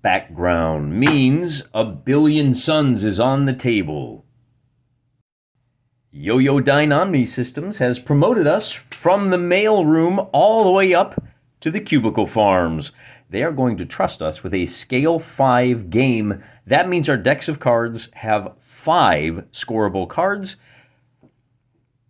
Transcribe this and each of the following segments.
background means a billion suns is on the table. Yo-Yo Dine Omni Systems has promoted us from the mailroom all the way up to the cubicle farms. They are going to trust us with a scale 5 game. That means our decks of cards have 5 scoreable cards.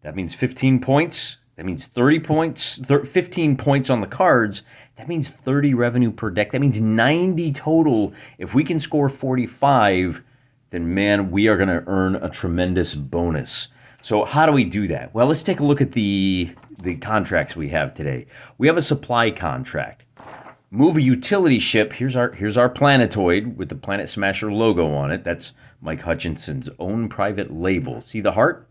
That means 15 points. That means 30 points, 15 points on the cards. That means 30 revenue per deck. That means 90 total. If we can score 45, then man, we are going to earn a tremendous bonus. So how do we do that? Well, let's take a look at the contracts we have today. We have a supply contract. Move a utility ship. Here's our planetoid with the Planet Smasher logo on it. That's Mike Hutchinson's own private label. See the heart?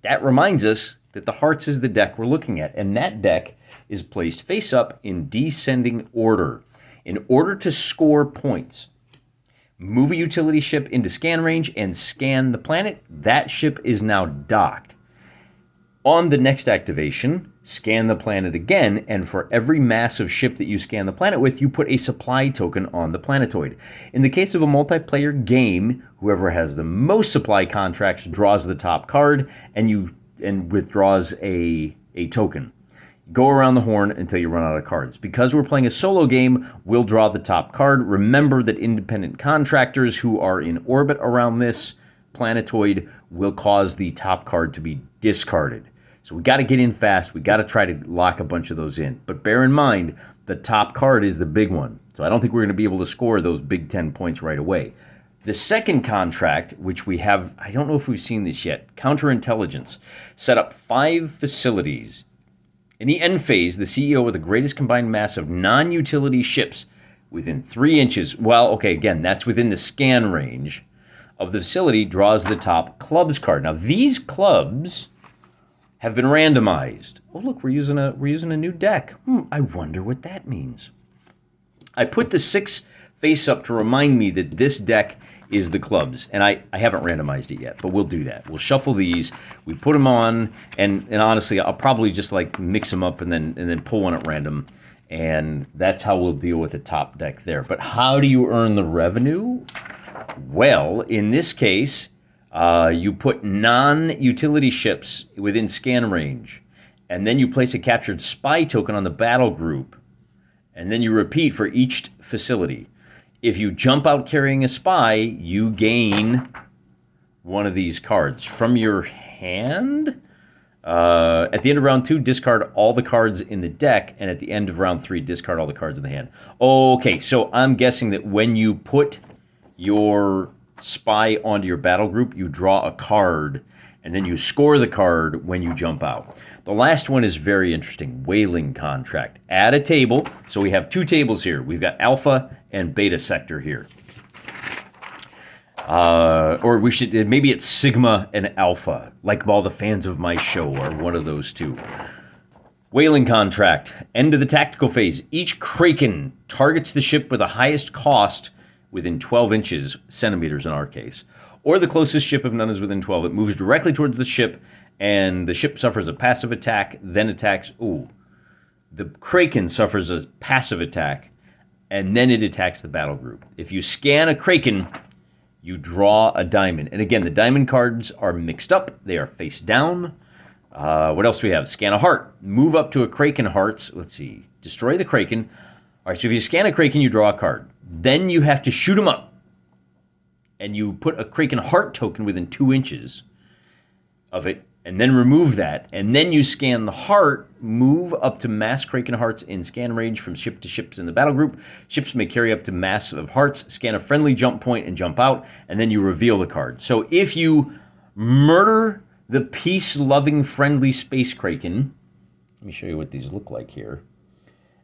That reminds us that the hearts is the deck we're looking at, and that deck is placed face up in descending order. In order to score points, move a utility ship into scan range and scan the planet. That ship is now docked. On the next activation, scan the planet again, and for every massive ship that you scan the planet with, you put a supply token on the planetoid. In the case of a multiplayer game, whoever has the most supply contracts draws the top card and withdraws a token. Go around the horn until you run out of cards. Because we're playing a solo game, we'll draw the top card. Remember that independent contractors who are in orbit around this planetoid will cause the top card to be discarded. So we got to get in fast. We got to try to lock a bunch of those in. But bear in mind, the top card is the big one. So I don't think we're going to be able to score those big 10 points right away. The second contract, which we have, I don't know if we've seen this yet, counterintelligence, set up 5 facilities. In the end phase, the CEO with the greatest combined mass of non-utility ships within 3 inches, well, okay, again, that's within the scan range of the facility, draws the top clubs card. Now, these clubs have been randomized. Oh, look, we're using a new deck. I wonder what that means. I put the 6 face up to remind me that this deck is the clubs, and I haven't randomized it yet, but we'll do that. We'll shuffle these, we put them on, and honestly, I'll probably just like mix them up and then pull one at random, and that's how we'll deal with the top deck there. But how do you earn the revenue? Well, in this case, you put non-utility ships within scan range, and then you place a captured spy token on the battle group, and then you repeat for each facility. If you jump out carrying a spy, you gain one of these cards from your hand. At the end of round 2, discard all the cards in the deck, and at the end of round 3, discard all the cards in the hand. Okay, so I'm guessing that when you put your spy onto your battle group, you draw a card, and then you score the card when you jump out. The last one is very interesting. Whaling contract. Add a table. So we have 2 tables here. We've got alpha and beta sector here. Or we should, maybe it's sigma and alpha, like all the fans of my show are one of those 2. Whaling contract. End of the tactical phase. Each Kraken targets the ship with the highest cost within 12 inches, centimeters in our case, or the closest ship if none is within 12. It moves directly towards the ship, and the ship suffers a passive attack, then attacks. The Kraken suffers a passive attack, and then it attacks the battle group. If you scan a Kraken, you draw a diamond. And again, the diamond cards are mixed up. They are face down. What else do we have? Scan a heart. Move up to a Kraken hearts. Let's see. Destroy the Kraken. All right, so if you scan a Kraken, you draw a card. Then you have to shoot them up. And you put a Kraken heart token within 2 inches of it, and then remove that. And then you scan the heart, move up to mass Kraken hearts in scan range from ship to ships in the battle group. Ships may carry up to mass of hearts, scan a friendly jump point and jump out, and then you reveal the card. So if you murder the peace-loving friendly space Kraken, let me show you what these look like here,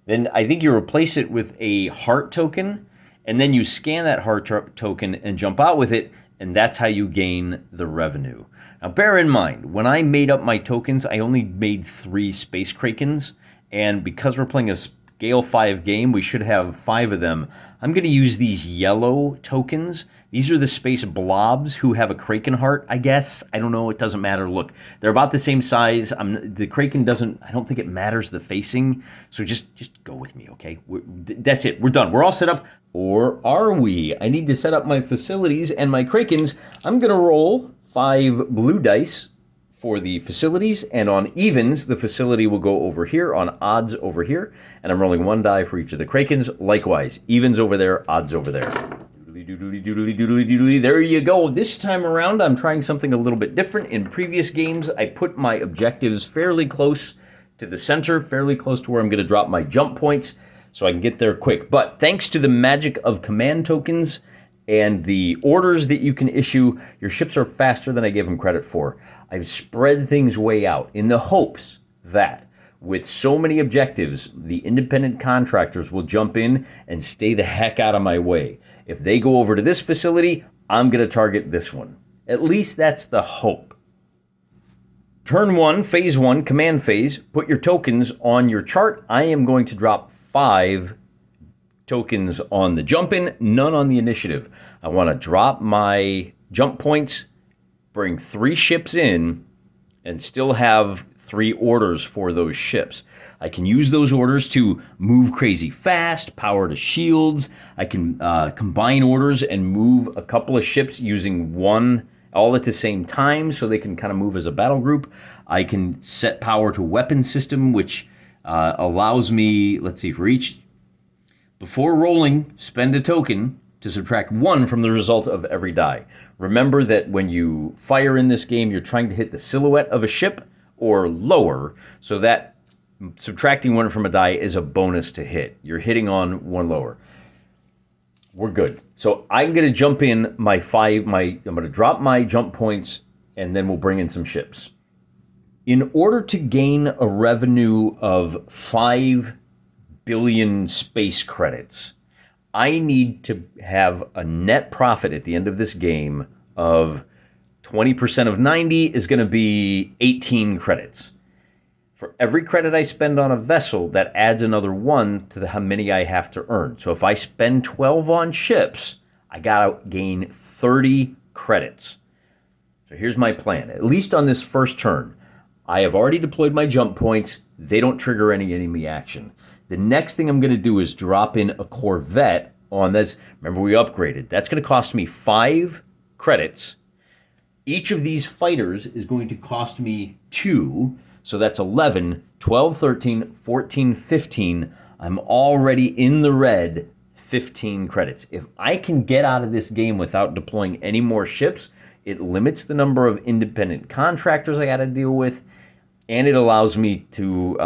then I think you replace it with a heart token, and then you scan that heart token and jump out with it, and that's how you gain the revenue. Now, bear in mind, when I made up my tokens, I only made 3 Space Krakens, and because we're playing a Scale 5 game, we should have 5 of them. I'm going to use these yellow tokens. These are the space blobs who have a Kraken heart, I guess. I don't know. It doesn't matter. Look, they're about the same size. The Kraken doesn't, I don't think it matters the facing. So just go with me, okay? That's it. We're done. We're all set up. Or are we? I need to set up my facilities and my Krakens. I'm going to roll 5 blue dice for the facilities. And on evens, the facility will go over here. On odds, over here. And I'm rolling 1 die for each of the Krakens. Likewise, evens over there, odds over there. Doodly, doodly, doodly, doodly. There you go. This time around, I'm trying something a little bit different. In previous games, I put my objectives fairly close to the center, fairly close to where I'm going to drop my jump points so I can get there quick. But thanks to the magic of command tokens and the orders that you can issue, your ships are faster than I gave them credit for. I've spread things way out in the hopes that with so many objectives, the independent contractors will jump in and stay the heck out of my way. If they go over to this facility, I'm going to target this one. At least that's the hope. Turn 1, phase 1, command phase. Put your tokens on your chart. I am going to drop 5 tokens on the jump-in, none on the initiative. I want to drop my jump points, bring 3 ships in, and still have 3 orders for those ships. I can use those orders to move crazy fast, power to shields. I can combine orders and move a couple of ships using one all at the same time so they can kind of move as a battle group. I can set power to weapon system, which allows me, let's see, for each, before rolling, spend a token to subtract 1 from the result of every die. Remember that when you fire in this game, you're trying to hit the silhouette of a ship or lower, so that subtracting 1 from a die is a bonus to hit. You're hitting on 1 lower. We're good. So I'm going to jump in I'm going to drop my jump points, and then we'll bring in some ships. In order to gain a revenue of 5 billion space credits, I need to have a net profit at the end of this game of 20% of 90 is going to be 18 credits. For every credit I spend on a vessel, that adds another 1 to how many I have to earn. So if I spend 12 on ships, I got to gain 30 credits. So here's my plan. At least on this first turn, I have already deployed my jump points. They don't trigger any enemy action. The next thing I'm going to do is drop in a Corvette on this. Remember, we upgraded. That's going to cost me 5 credits. Each of these fighters is going to cost me 2. So that's 11, 12, 13, 14, 15. I'm already in the red, 15 credits. If I can get out of this game without deploying any more ships, it limits the number of independent contractors I got to deal with, and it allows me to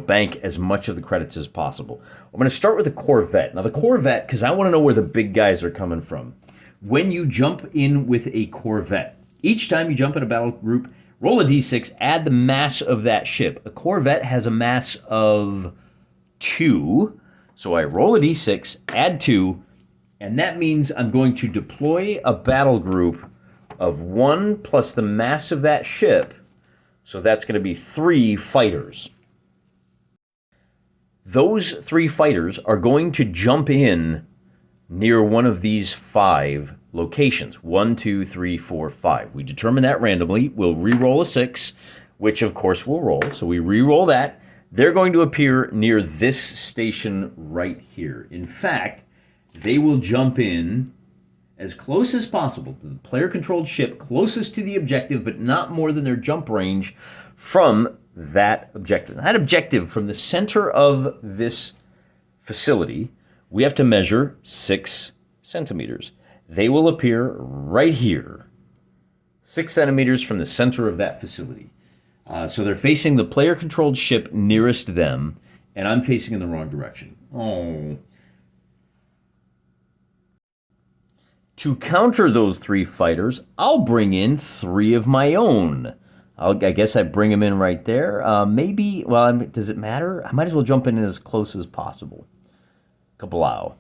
bank as much of the credits as possible. I'm going to start with the Corvette. Now the Corvette, because I want to know where the big guys are coming from. When you jump in with a Corvette, each time you jump in a battle group, roll a d6, add the mass of that ship. A Corvette has a mass of 2. So I roll a d6, add 2, and that means I'm going to deploy a battle group of 1 plus the mass of that ship. So that's going to be 3 fighters. Those 3 fighters are going to jump in near one of these 5 locations. 1, 2, 3, 4, 5. We determine that randomly. We'll re-roll a 6, which of course we'll roll. So we re-roll that. They're going to appear near this station right here. In fact, they will jump in as close as possible to the player-controlled ship, closest to the objective, but not more than their jump range from that objective. That objective, from the center of this facility, we have to measure 6 centimeters. They will appear right here, 6 centimeters from the center of that facility. So they're facing the player-controlled ship nearest them, and I'm facing in the wrong direction. Oh. To counter those 3 fighters, I'll bring in 3 of my own. I guess I bring them in right there. Maybe, well, does it matter? I might as well jump in as close as possible. Kablow.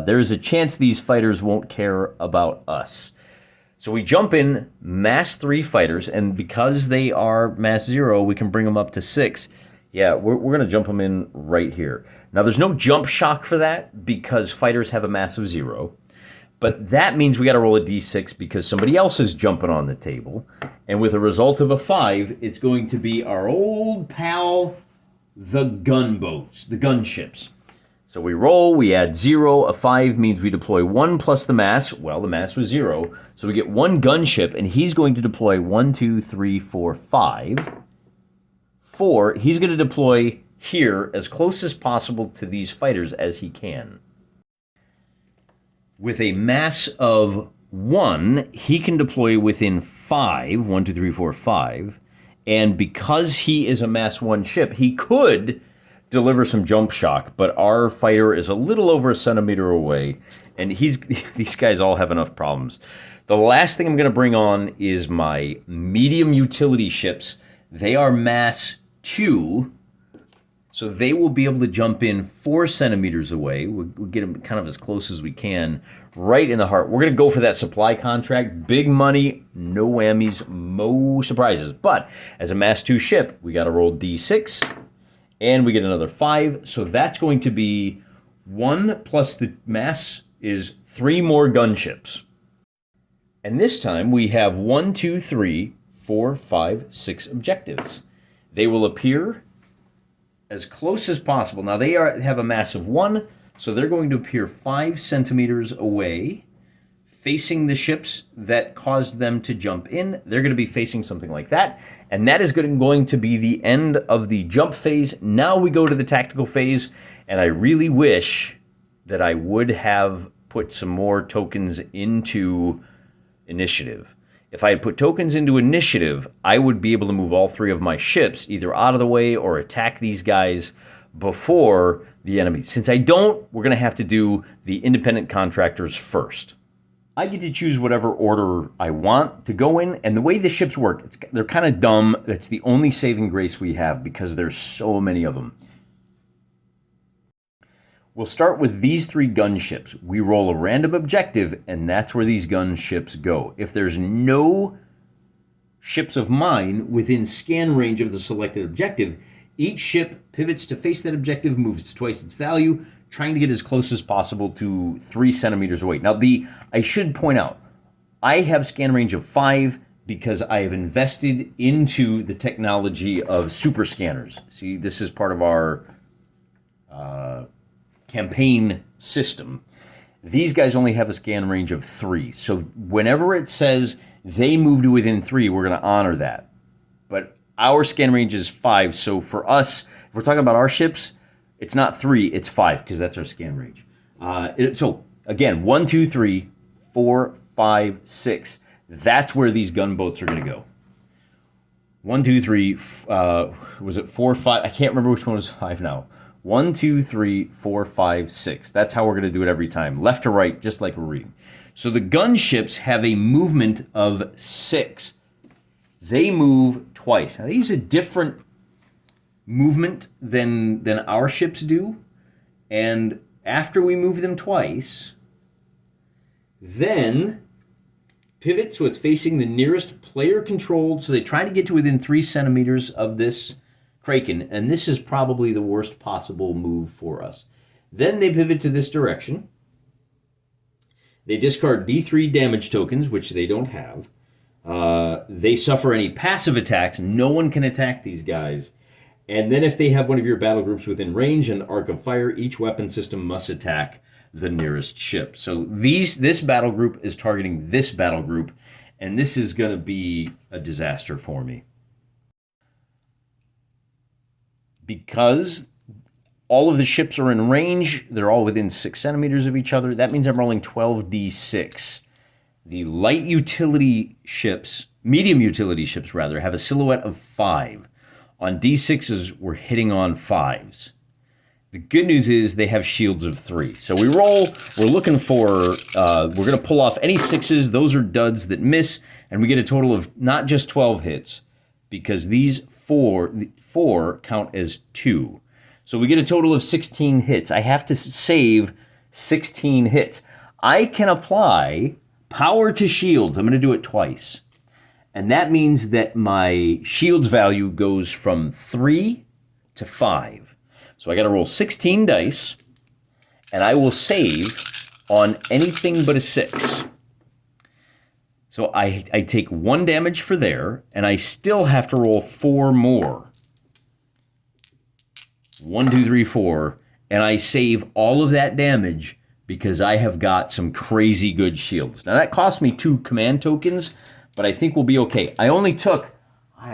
There's a chance these fighters won't care about us. So we jump in, mass 3 fighters, and because they are mass 0, we can bring them up to 6. Yeah, we're going to jump them in right here. Now, there's no jump shock for that because fighters have a mass of 0. But that means we got to roll a d6 because somebody else is jumping on the table. And with a result of a 5, it's going to be our old pal, the gunboats, the gunships. So we roll, we add 0. A 5 means we deploy 1 plus the mass. Well, the mass was 0. So we get 1 gunship, and he's going to deploy 1, 2, 3, 4, 5. 4, he's going to deploy here as close as possible to these fighters as he can. With a mass of 1, he can deploy within 5, 1, 2, 3, 4, 5, and because he is a mass 1 ship, he could deliver some jump shock, but our fighter is a little over a centimeter away, and these guys all have enough problems. The last thing I'm going to bring on is my medium utility ships. They are mass 2, so they will be able to jump in 4 centimeters away. We'll get them kind of as close as we can, right in the heart. We're going to go for that supply contract. Big money, no whammies, no surprises. But as a mass 2 ship, we got to roll d6, and we get another 5. So that's going to be 1 plus the mass is 3 more gunships. And this time we have 1, 2, 3, 4, 5, 6 objectives. They will appear as close as possible. Now they have a mass of 1, so they're going to appear 5 centimeters away, facing the ships that caused them to jump in. They're going to be facing something like that, and that is going to be the end of the jump phase. Now we go to the tactical phase, and I really wish that I would have put some more tokens into initiative. If I had put tokens into initiative, I would be able to move all 3 of my ships either out of the way or attack these guys before the enemy. Since I don't, we're going to have to do the independent contractors first. I get to choose whatever order I want to go in, and the way the ships work, they're kind of dumb. That's the only saving grace we have because there's so many of them. We'll start with these 3 gunships. We roll a random objective, and that's where these gunships go. If there's no ships of mine within scan range of the selected objective, each ship pivots to face that objective, moves to twice its value, trying to get as close as possible to 3 centimeters away. Now, I should point out, I have scan range of 5 because I have invested into the technology of super scanners. See, this is part of our campaign system. These guys only have a scan range of 3. So whenever it says they move to within 3, we're going to honor that. But our scan range is 5. So for us, if we're talking about our ships, it's not 3, it's 5 because that's our scan range. So again, 1, 2, 3, 4, 5, 6. That's where these gunboats are going to go. 1, 2, 3, was it 4, 5? I can't remember which one was 5 now. 1, 2, 3, 4, 5, 6. That's how we're going to do it every time. Left to right, just like we're reading. So the gunships have a movement of 6. They move twice. Now, they use a different movement than our ships do. And after we move them twice, then pivot so it's facing the nearest player controlled. So they try to get to within 3 centimeters of this Kraken, and this is probably the worst possible move for us. Then they pivot to this direction. They discard D3 damage tokens, which they don't have. They suffer any passive attacks. No one can attack these guys. And then if they have one of your battle groups within range and arc of fire, each weapon system must attack the nearest ship. So this battle group is targeting this battle group, and this is going to be a disaster for me. Because all of the ships are in range, they're all within 6 centimeters of each other. That means I'm rolling 12d6. The light utility ships, medium utility ships rather, have a silhouette of 5. On d6s, we're hitting on 5s. The good news is they have shields of 3. So we roll, we're looking for, we're going to pull off any 6s. Those are duds that miss, and we get a total of not just 12 hits, because these four count as 2. So we get a total of 16 hits. I have to save 16 hits. I can apply power to shields. I'm going to do it twice. And that means that my shields value goes from 3 to 5. So I got to roll 16 dice, and I will save on anything but a 6. So I take 1 damage for there, and I still have to roll 4 more. 1, 2, 3, 4, and I save all of that damage because I have got some crazy good shields. Now that cost me 2 command tokens, but I think we'll be okay. I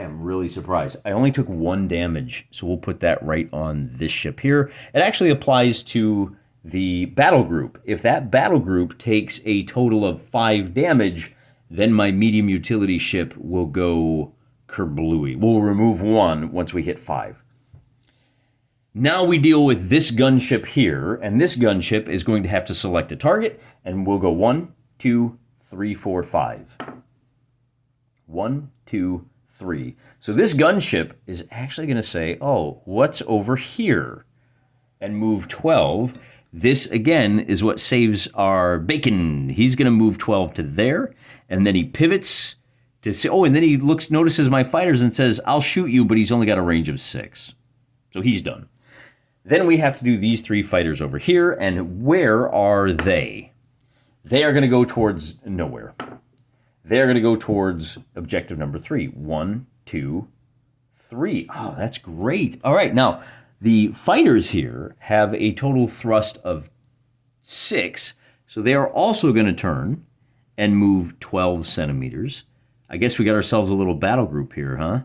am really surprised. I only took 1 damage, so we'll put that right on this ship here. It actually applies to the battle group. If that battle group takes a total of 5 damage, then my medium utility ship will go kerblooey. We'll remove 1 once we hit 5. Now we deal with this gunship here, and this gunship is going to have to select a target, and we'll go 1, 2, 3, 4, 5. 1, 2, 3. So this gunship is actually going to say, oh, what's over here? And move 12. This, again, is what saves our bacon. He's going to move 12 to there, and then he pivots to say, oh, and then he notices my fighters and says, I'll shoot you, but he's only got a range of 6. So he's done. Then we have to do these 3 fighters over here, and where are they? They are going to go towards nowhere. They're going to go towards objective number 3. 1, 2, 3. Oh, that's great. All right, now, the fighters here have a total thrust of 6, so they are also going to turn and move 12 centimeters. I guess we got ourselves a little battle group here, huh?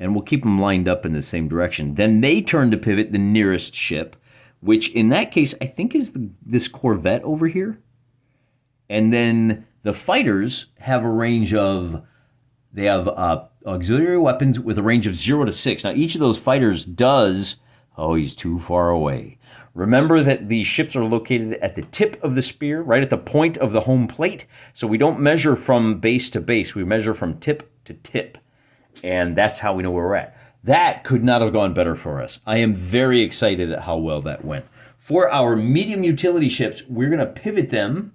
And we'll keep them lined up in the same direction. Then they turn to pivot the nearest ship, which in that case, I think is this Corvette over here. And then the fighters have a range of, they have auxiliary weapons with a range of 0 to 6. Now, each of those fighters does, oh, he's too far away. Remember that the ships are located at the tip of the spear, right at the point of the home plate. So we don't measure from base to base. We measure from tip to tip. And that's how we know where we're at. That could not have gone better for us. I am very excited at how well that went. For our medium utility ships, we're going to pivot them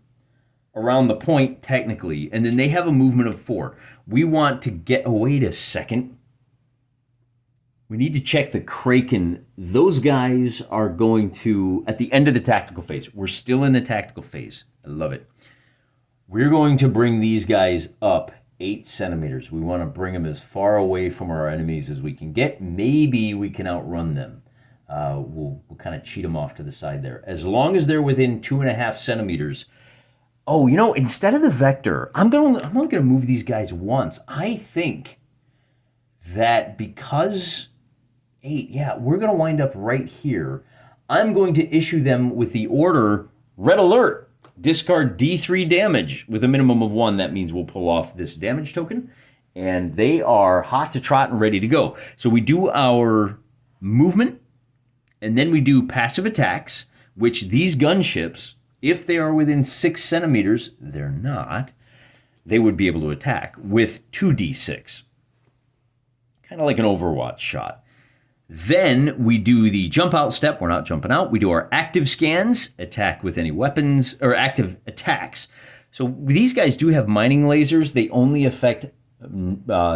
around the point, technically, and then they have a movement of 4. We want to get, oh, wait a second. We need to check the Kraken. Those guys are going to, at the end of the tactical phase, we're still in the tactical phase. I love it. We're going to bring these guys up 8 centimeters. We want to bring them as far away from our enemies as we can get. Maybe we can outrun them. We'll kind of cheat them off to the side there. As long as they're within 2.5 centimeters. Oh, you know, instead of the vector, I'm only going to move these guys once. I think that because 8, yeah, we're going to wind up right here. I'm going to issue them with the order, red alert. Discard D3 damage with a minimum of 1. That means we'll pull off this damage token. And they are hot to trot and ready to go. So we do our movement, and then we do passive attacks, which these gunships, if they are within 6 centimeters, they're not, they would be able to attack with 2d6. Kind of like an Overwatch shot. Then we do the jump out step. We're not jumping out. We do our active scans, attack with any weapons, or active attacks. So these guys do have mining lasers. They only affect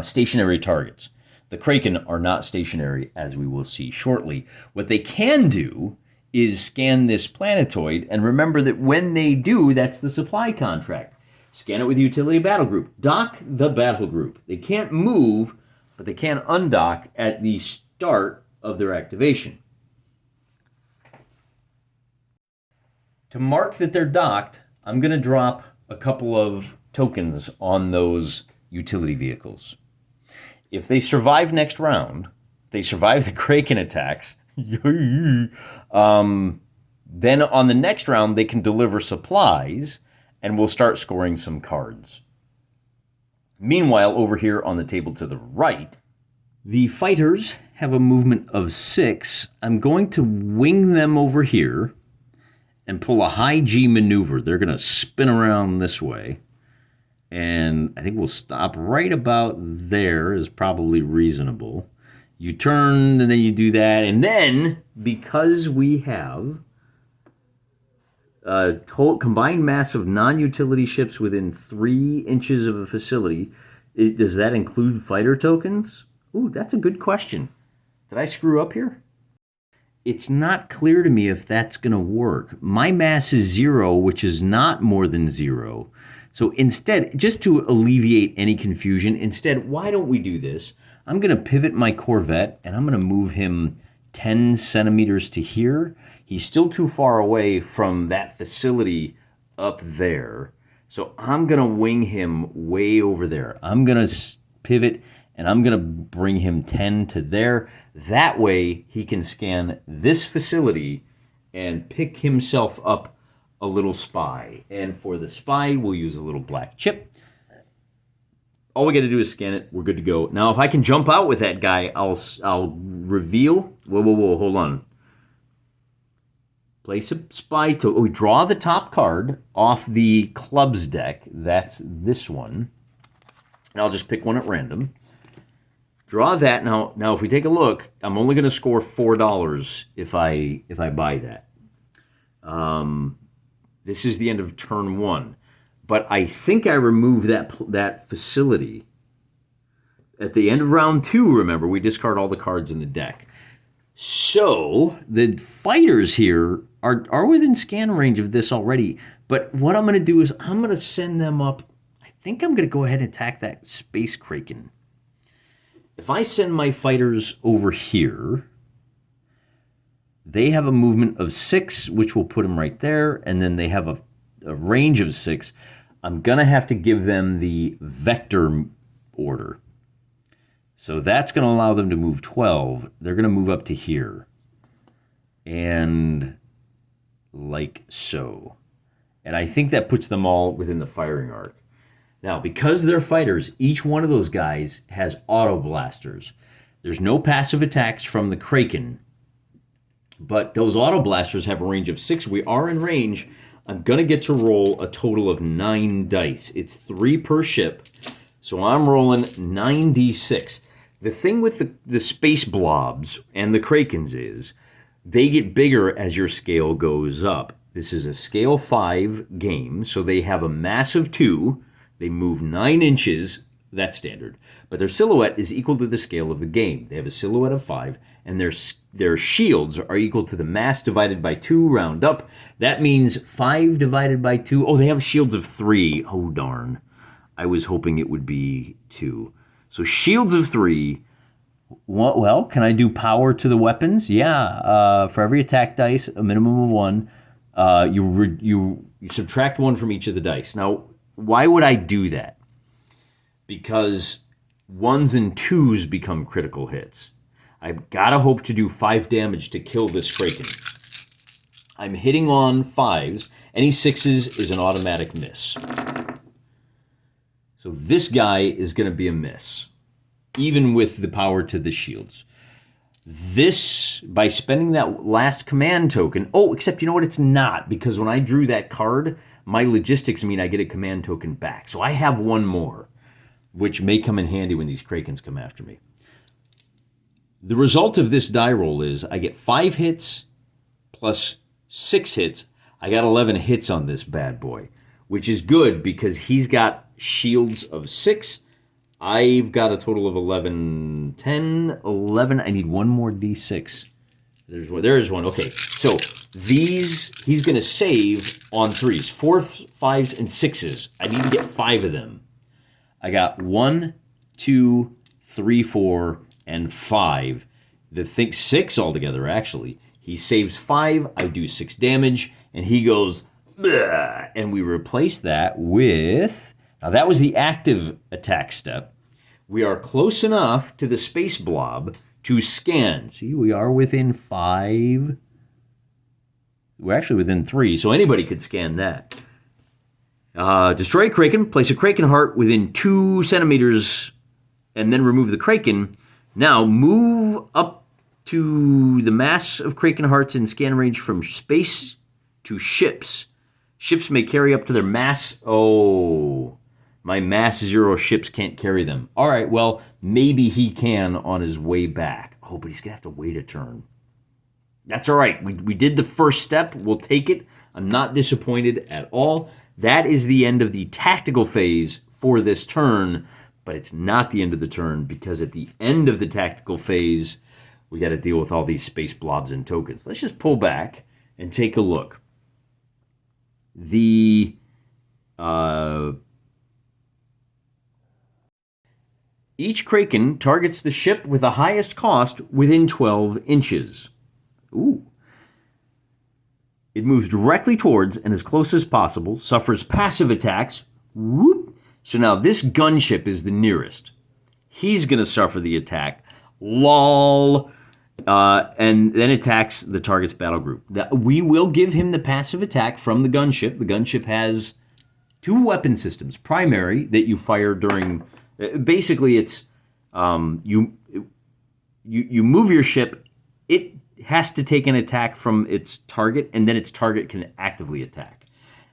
stationary targets. The Kraken are not stationary, as we will see shortly. What they can do is scan this planetoid, and remember that when they do, that's the supply contract. Scan it with utility battle group. Dock the battle group. They can't move, but they can undock at the start of their activation. To mark that they're docked, I'm going to drop a couple of tokens on those utility vehicles. If they survive next round, they survive the Kraken attacks, then on the next round they can deliver supplies and we'll start scoring some cards. Meanwhile, over here on the table to the right, the fighters have a movement of 6. I'm going to wing them over here and pull a high G maneuver. They're going to spin around this way. And I think we'll stop right about there is probably reasonable. You turn and then you do that. And then, because we have a total combined mass of non-utility ships within 3 inches of a facility, does that include fighter tokens? Ooh, that's a good question. Did I screw up here? it's not clear to me if that's going to work. My mass is 0, which is not more than 0. So instead, just to alleviate any confusion, instead, why don't we do this? I'm going to pivot my Corvette, and I'm going to move him 10 centimeters to here. He's still too far away from that facility up there. So I'm going to wing him way over there. I'm going to pivot, and I'm going to bring him 10 to there. That way, he can scan this facility and pick himself up a little spy. And for the spy, we'll use a little black chip. All we got to do is scan it. We're good to go. Now, if I can jump out with that guy, I'll reveal. Whoa, hold on. Place a spy token. We draw the top card off the clubs deck. That's this one. And I'll just pick one at random. Draw that. Now, if we take a look, I'm only going to score $4 if I buy that. This is the end of turn 1. But I think I removed that facility. At the end of round 2, remember, we discard all the cards in the deck. So the fighters here are within scan range of this already. But what I'm going to do is I'm going to send them up. I think I'm going to go ahead and attack that Space Kraken. If I send my fighters over here, they have a movement of 6, which will put them right there, and then they have a range of 6. I'm going to have to give them the vector order. So that's going to allow them to move 12. They're going to move up to here. And like so. And I think that puts them all within the firing arc. Now, because they're fighters, each one of those guys has auto blasters. There's no passive attacks from the Kraken, but those auto blasters have a range of 6. We are in range. I'm going to get to roll a total of 9 dice. It's 3 per ship, so I'm rolling 9d6. The thing with the space blobs and the Krakens is they get bigger as your scale goes up. This is a scale 5 game, so they have a mass of 2. They move 9 inches, that's standard. But their silhouette is equal to the scale of the game. They have a silhouette of 5, and their shields are equal to the mass divided by 2, round up. That means 5 divided by 2. Oh, they have shields of 3. Oh, darn. I was hoping it would be 2. So shields of 3. Well, can I do power to the weapons? Yeah. For every attack dice, a minimum of 1, you subtract 1 from each of the dice. Now, why would I do that? Because 1s and 2s become critical hits. I've got to hope to do 5 damage to kill this Kraken. I'm hitting on 5s. Any 6s is an automatic miss. So this guy is going to be a miss, even with the power to the shields. This, by spending that last command token... Oh, except you know what? It's not, because when I drew that card, my logistics mean I get a command token back. So I have 1 more, which may come in handy when these Krakens come after me. The result of this die roll is I get 5 hits plus 6 hits. I got 11 hits on this bad boy, which is good because he's got shields of 6. I've got a total of 11, 10, 11. I need 1 more D6. There's one. Okay, so these he's going to save on 3s, 4s, 5s, and 6s. I need to get 5 of them. I got 1, 2, 3, 4, and 5. The thing 6 altogether, actually. He saves 5. I do 6 damage, and he goes, bleh, and we replace that with... Now, that was the active attack step. We are close enough to the space blob to scan. See, we are within 5. We're actually within 3, so anybody could scan that. Destroy a Kraken. Place a Kraken heart within 2 centimeters, and then remove the Kraken. Now, move up to the mass of Kraken hearts in scan range from space to ships. Ships may carry up to their mass... Oh... My mass 0 ships can't carry them. All right, well, maybe he can on his way back. Oh, but he's going to have to wait a turn. That's all right. We did the first step. We'll take it. I'm not disappointed at all. That is the end of the tactical phase for this turn, but it's not the end of the turn because at the end of the tactical phase, we got to deal with all these space blobs and tokens. Let's just pull back and take a look. Each Kraken targets the ship with the highest cost within 12 inches. Ooh. It moves directly towards and as close as possible, suffers passive attacks. Whoop. So now this gunship is the nearest. He's going to suffer the attack. Lol. And then attacks the target's battle group. We will give him the passive attack from the gunship. The gunship has 2 weapon systems. Primary, that you fire during... Basically, it's you move your ship. It has to take an attack from its target, and then its target can actively attack.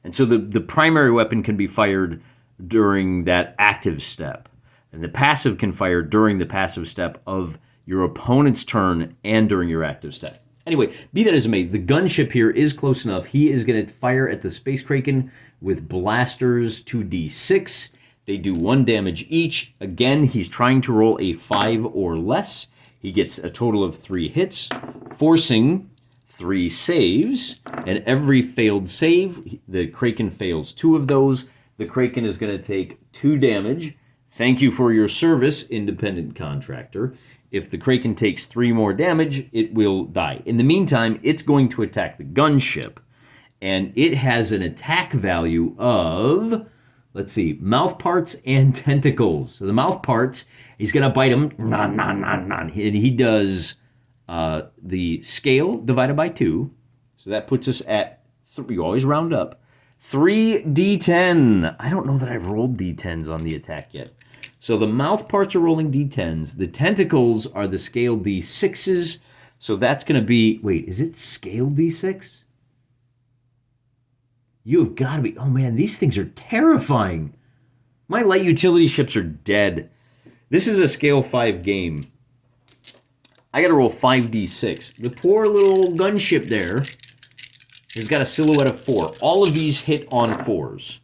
And so the primary weapon can be fired during that active step, and the passive can fire during the passive step of your opponent's turn and during your active step. Anyway, be that as it may, the gunship here is close enough. He is going to fire at the Space Kraken with blasters 2d6. They do 1 damage each. Again, he's trying to roll a 5 or less. He gets a total of 3 hits, forcing 3 saves. And every failed save, the Kraken fails 2 of those. The Kraken is going to take 2 damage. Thank you for your service, independent contractor. If the Kraken takes 3 more damage, it will die. In the meantime, it's going to attack the gunship. And it has an attack value of... Let's see, mouth parts and tentacles. So the mouth parts, he's going to bite him. And he does the scale divided by 2. So that puts us at, we always round up, 3d10. I don't know that I've rolled d10s on the attack yet. So the mouth parts are rolling d10s. The tentacles are the scale d6s. So that's going to be, wait, is it scale d6? You have got to be... Oh, man, these things are terrifying. My light utility ships are dead. This is a scale 5 game. I got to roll 5d6. The poor little gunship there has got a silhouette of 4. All of these hit on 4s.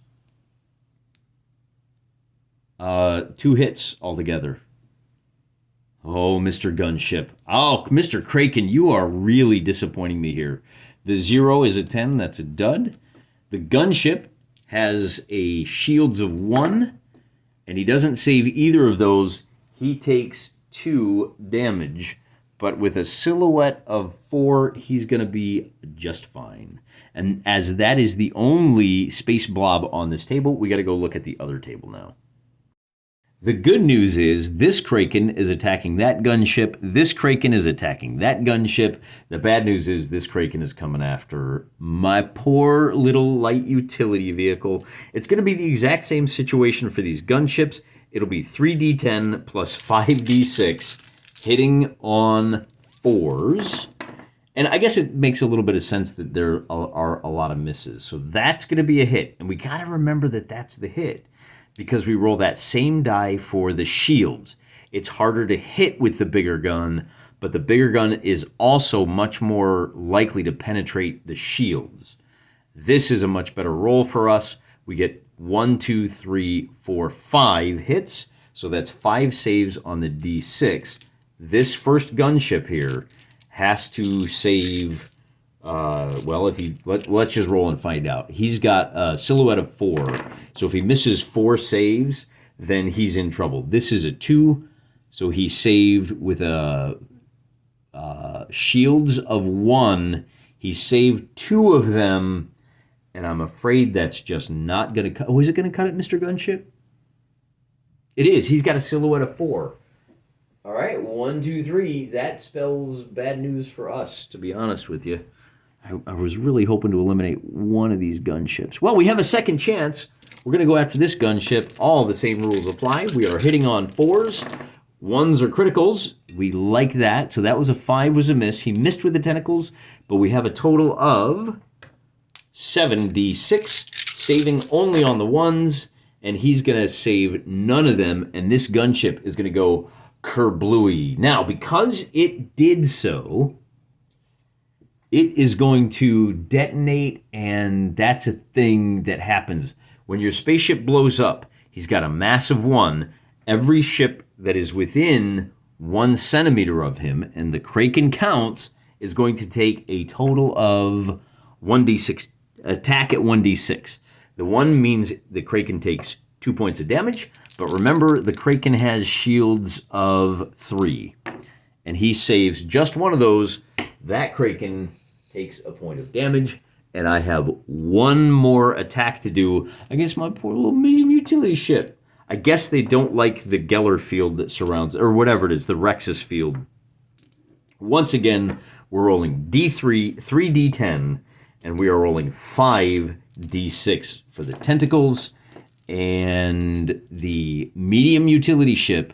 2 hits altogether. Oh, Mr. Gunship. Oh, Mr. Kraken, you are really disappointing me here. The 0 is a 10. That's a dud. The gunship has a shields of 1, and he doesn't save either of those. He takes 2 damage, but with a silhouette of 4, he's going to be just fine. And as that is the only space blob on this table, we got to go look at the other table now. The good news is this Kraken is attacking that gunship. This Kraken is attacking that gunship. The bad news is this Kraken is coming after my poor little light utility vehicle. It's going to be the exact same situation for these gunships. It'll be 3d10 plus 5d6 hitting on 4s. And I guess it makes a little bit of sense that there are a lot of misses. So that's going to be a hit. And we got to remember that that's the hit, because we roll that same die for the shields. It's harder to hit with the bigger gun, but the bigger gun is also much more likely to penetrate the shields. This is a much better roll for us. We get 1, 2, 3, 4, 5 hits, so that's 5 saves on the D6. This first gunship here has to save... well, if he let's just roll and find out. He's got a silhouette of 4, so if he misses 4 saves, then he's in trouble. This is a 2, so he saved with a shields of 1. He saved 2 of them, and I'm afraid that's just not going to cut. Oh, is it going to cut it, Mr. Gunship? It is. He's got a silhouette of 4. All right, 1, 2, 3. That spells bad news for us, to be honest with you. I was really hoping to eliminate one of these gunships. Well, we have a second chance. We're going to go after this gunship. All the same rules apply. We are hitting on 4s. 1s are criticals. We like that. So that was a 5 was a miss. He missed with the tentacles, but we have a total of 7d6, saving only on the 1s, and he's going to save none of them, and this gunship is going to go kerblooey. Now, because it did so... it is going to detonate, and that's a thing that happens. When your spaceship blows up, he's got a massive 1. Every ship that is within 1 centimeter of him, and the Kraken counts is going to take a total of 1d6 attack at 1d6. The 1 means the Kraken takes 2 points of damage, but remember the Kraken has shields of 3, and he saves just one of those. That Kraken takes a point of damage, and I have 1 more attack to do against my poor little medium utility ship. I guess they don't like the Geller field that surrounds, or whatever it is, the Rexus field. Once again, we're rolling D3, 3d10, and we are rolling 5d6 for the tentacles. And the medium utility ship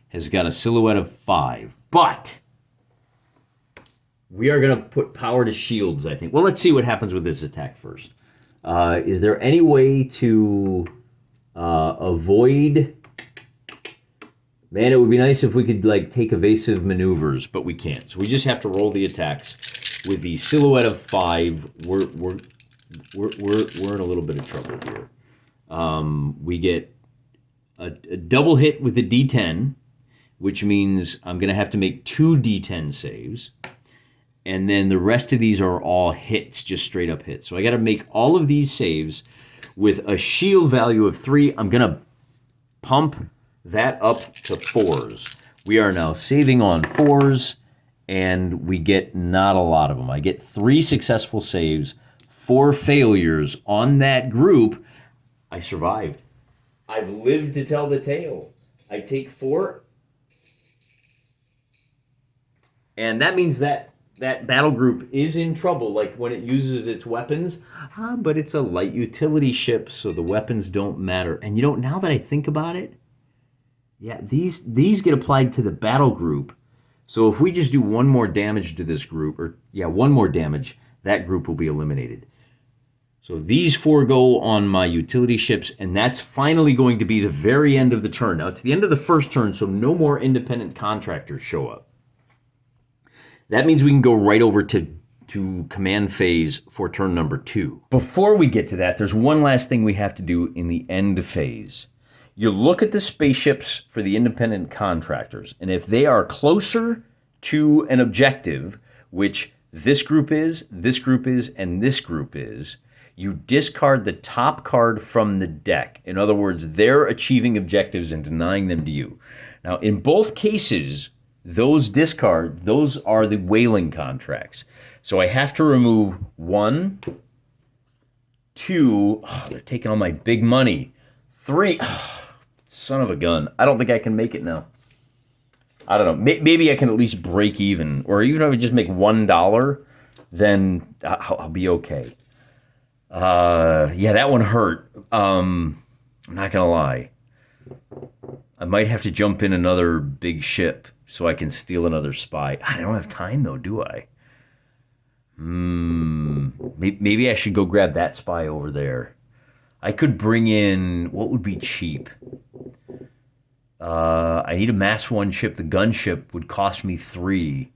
has got a silhouette of 5. But we are going to put power to shields, I think. Well, let's see what happens with this attack first. Is there any way to avoid... Man, it would be nice if we could like take evasive maneuvers, but we can't. So we just have to roll the attacks with the silhouette of 5. We're in a little bit of trouble here. We get a double hit with the D10, which means I'm going to have to make 2 D10 saves. And then the rest of these are all hits, just straight up hits. So I got to make all of these saves with a shield value of 3. I'm going to pump that up to 4s. We are now saving on 4s, and we get not a lot of them. I get 3 successful saves, 4 failures on that group. I survived. I've lived to tell the tale. I take 4. And that means that battle group is in trouble, like when it uses its weapons. But it's a light utility ship, so the weapons don't matter. And you know, now that I think about it, yeah, these get applied to the battle group. So if we just do 1 more damage to this group, or 1 more damage, that group will be eliminated. So these 4 go on my utility ships, and that's finally going to be the very end of the turn. Now, it's the end of the first turn, so no more independent contractors show up. That means we can go right over to command phase for turn number 2. Before we get to that, there's one last thing we have to do in the end phase. You look at the spaceships for the independent contractors, and if they are closer to an objective, which this group is, and this group is, you discard the top card from the deck. In other words, they're achieving objectives and denying them to you. Now, in both cases, those are the whaling contracts. So I have to remove 1, 2, they're taking all my big money, 3, son of a gun. I don't think I can make it now. I don't know. Maybe I can at least break even, or even if I just make $1, then I'll be okay. Yeah, that one hurt. I'm not gonna lie. I might have to jump in another big ship so I can steal another spy. I don't have time though, do I? Maybe I should go grab that spy over there. I could bring in, what would be cheap? I need a mass 1 ship. The gunship would cost me 3.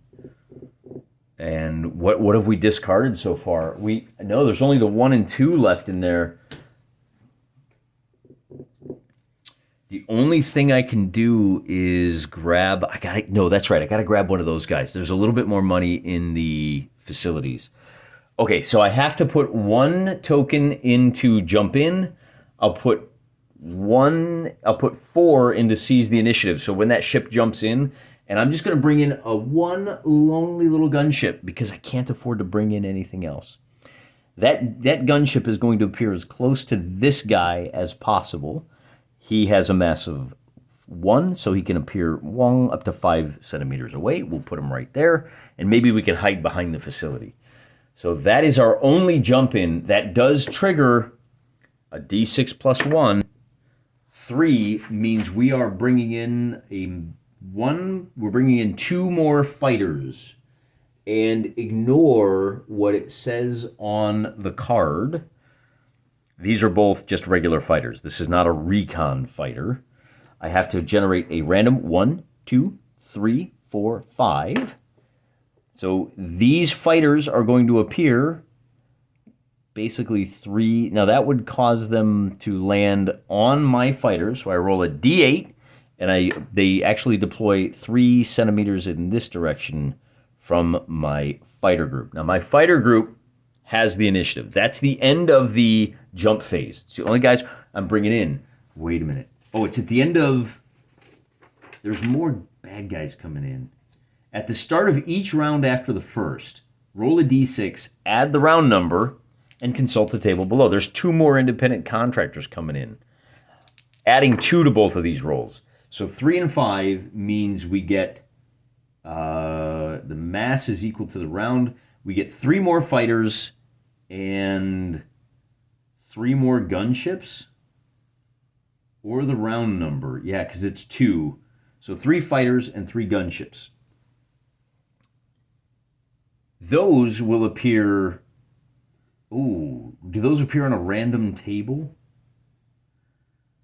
And what have we discarded so far? No, there's only the 1 and 2 left in there. The only thing I can do is grab, no, that's right. I got to grab one of those guys. There's a little bit more money in the facilities. Okay, so I have to put 1 token into jump in. I'll put 4 into seize the initiative. So when that ship jumps in, and I'm just going to bring in a 1 lonely little gunship because I can't afford to bring in anything else. That gunship is going to appear as close to this guy as possible. He has a mass of 1, so he can appear 1 up to 5 centimeters away. We'll put him right there, and maybe we can hide behind the facility. So that is our only jump in. That does trigger a D6 plus 1. 3 means we are bringing in we're bringing in 2 more fighters. And ignore what it says on the card. These are both just regular fighters. This is not a recon fighter. I have to generate a random 1, 2, 3, 4, 5. So these fighters are going to appear basically 3. Now that would cause them to land on my fighters. So I roll a D8, and they actually deploy 3 centimeters in this direction from my fighter group. Now, my fighter group has the initiative. That's the end of the jump phase. It's the only guys I'm bringing in. Wait a minute. Oh, it's at the end of... There's more bad guys coming in. At the start of each round after the first, roll a d6, add the round number, and consult the table below. There's 2 more independent contractors coming in. Adding 2 to both of these rolls. So 3 and 5 means we get... the mass is equal to the round. We get 3 more fighters and 3 more gunships. Or the round number. Yeah, because it's 2. So 3 fighters and 3 gunships. Those will appear... Ooh, do those appear on a random table?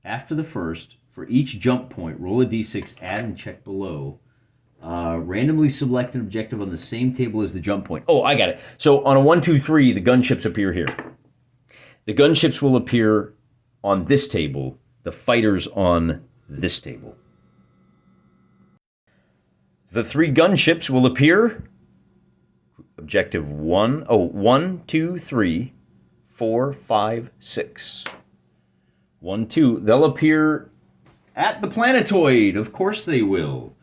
After the first, for each jump point, roll a d6, add and check below. Randomly select an objective on the same table as the jump point. Oh, I got it. So on a 1, 2, 3, the gunships appear here. The gunships will appear on this table. The fighters on this table. The 3 gunships will appear. Objective 1. Oh, 1, 2, 3, 4, 5, 6. 1, 2. They'll appear at the planetoid. Of course they will.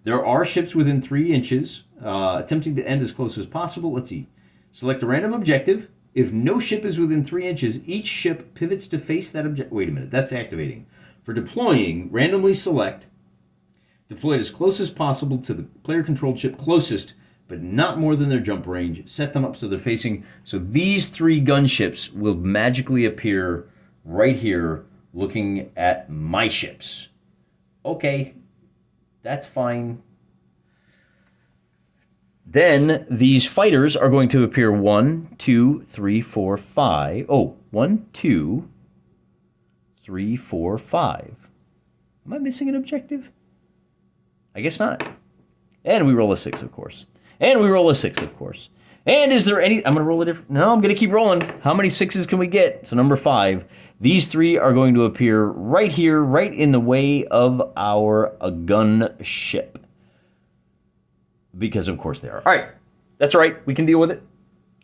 There are ships within 3 inches, attempting to end as close as possible. Let's see. Select a random objective. If no ship is within 3 inches, each ship pivots to face that objective. Wait a minute, that's activating. For deploying, randomly select. Deploy it as close as possible to the player-controlled ship closest, but not more than their jump range. Set them up so they're facing. So these 3 gunships will magically appear right here, looking at my ships. Okay, that's fine. Then these fighters are going to appear 1, 2, 3, 4, 5. Oh, 1, 2, 3, 4, 5. Am I missing an objective? I guess not. And we roll a 6, of course. And we roll a 6, of course. And is there any... I'm going to roll a different... No, I'm going to keep rolling. How many 6s can we get? So number 5. These 3 are going to appear right here, right in the way of our gun ship. Because, of course, they are. All right. That's all right. We can deal with it.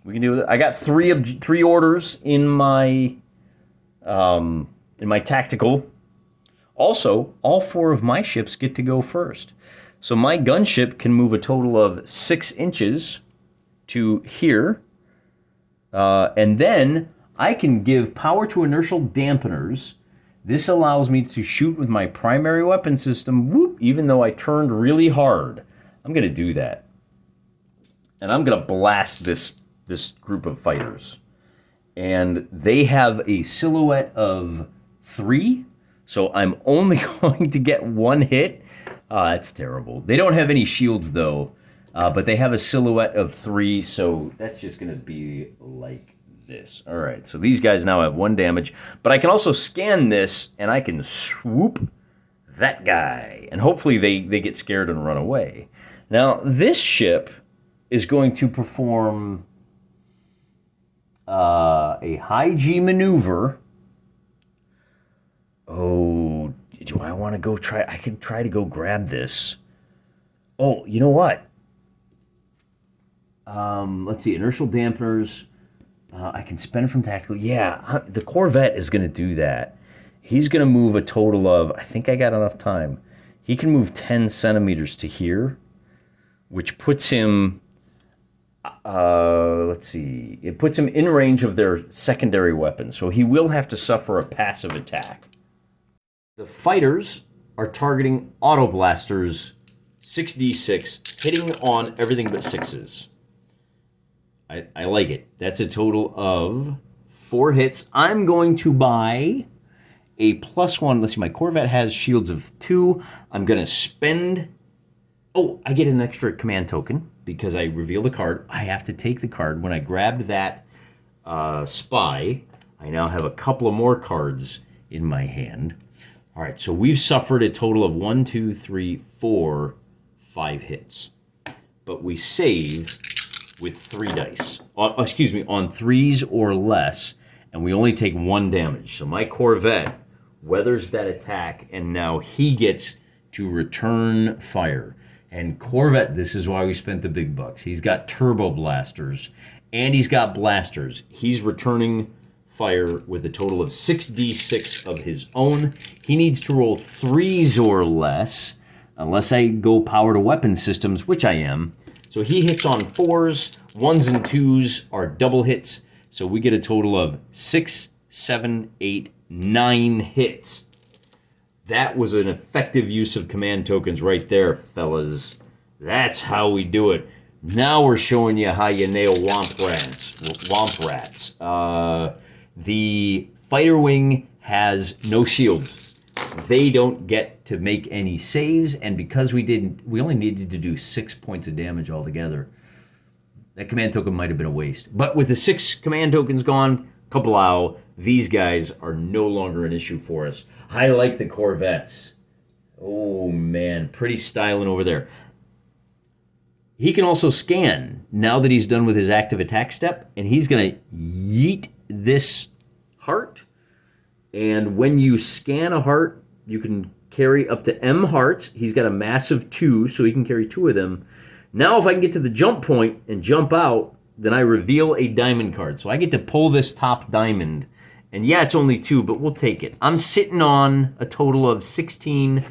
We can deal with it. I got 3 orders in my tactical. Also, all 4 of my ships get to go first. So my gunship can move a total of 6 inches to here. And then I can give power to inertial dampeners. This allows me to shoot with my primary weapon system, whoop, even though I turned really hard. I'm going to do that. And I'm going to blast this group of fighters. And they have a silhouette of 3. So I'm only going to get 1 hit. That's terrible. They don't have any shields, though. But they have a silhouette of 3. So that's just going to be like this. All right. So these guys now have 1 damage. But I can also scan this, and I can swoop that guy. And hopefully they get scared and run away. Now, this ship is going to perform a high G maneuver. Oh, do I want to go try? I can try to go grab this. Oh, you know what? Let's see, inertial dampeners. I can spend from tactical. Yeah, the Corvette is going to do that. He's going to move a total of, I think I got enough time. He can move 10 centimeters to here, which puts him, let's see, it puts him in range of their secondary weapon. So he will have to suffer a passive attack. The fighters are targeting auto blasters, 6d6, hitting on everything but 6s. I like it. That's a total of 4 hits. I'm going to buy a +1. Let's see, my Corvette has shields of 2. I'm going to spend... Oh, I get an extra command token because I revealed a card. I have to take the card. When I grabbed that spy, I now have a couple of more cards in my hand. All right, so we've suffered a total of 1, 2, 3, 4, 5 hits. But we save with 3 dice. On 3s or less, and we only take 1 damage. So my Corvette weathers that attack, and now he gets to return fire. And Corvette, this is why we spent the big bucks. He's got turbo blasters, and he's got blasters. He's returning fire with a total of 6d6 of his own. He needs to roll 3s or less, unless I go power to weapon systems, which I am. So he hits on 4s, 1s and 2s are double hits. So we get a total of 6, 7, 8, 9 hits. That was an effective use of command tokens right there, fellas. That's how we do it. Now we're showing you how you nail Womp Rats. The fighter wing has no shields. They don't get to make any saves, and because we only needed to do 6 points of damage altogether. That command token might have been a waste. But with the 6 command tokens gone, kablao, these guys are no longer an issue for us. I like the Corvettes. Oh, man. Pretty styling over there. He can also scan now that he's done with his active attack step, and he's going to yeet this heart. And when you scan a heart, you can carry up to M hearts. He's got a massive 2, so he can carry 2 of them. Now if I can get to the jump point and jump out, then I reveal a diamond card. So I get to pull this top diamond. And yeah, it's only 2, but we'll take it. I'm sitting on a total of 16.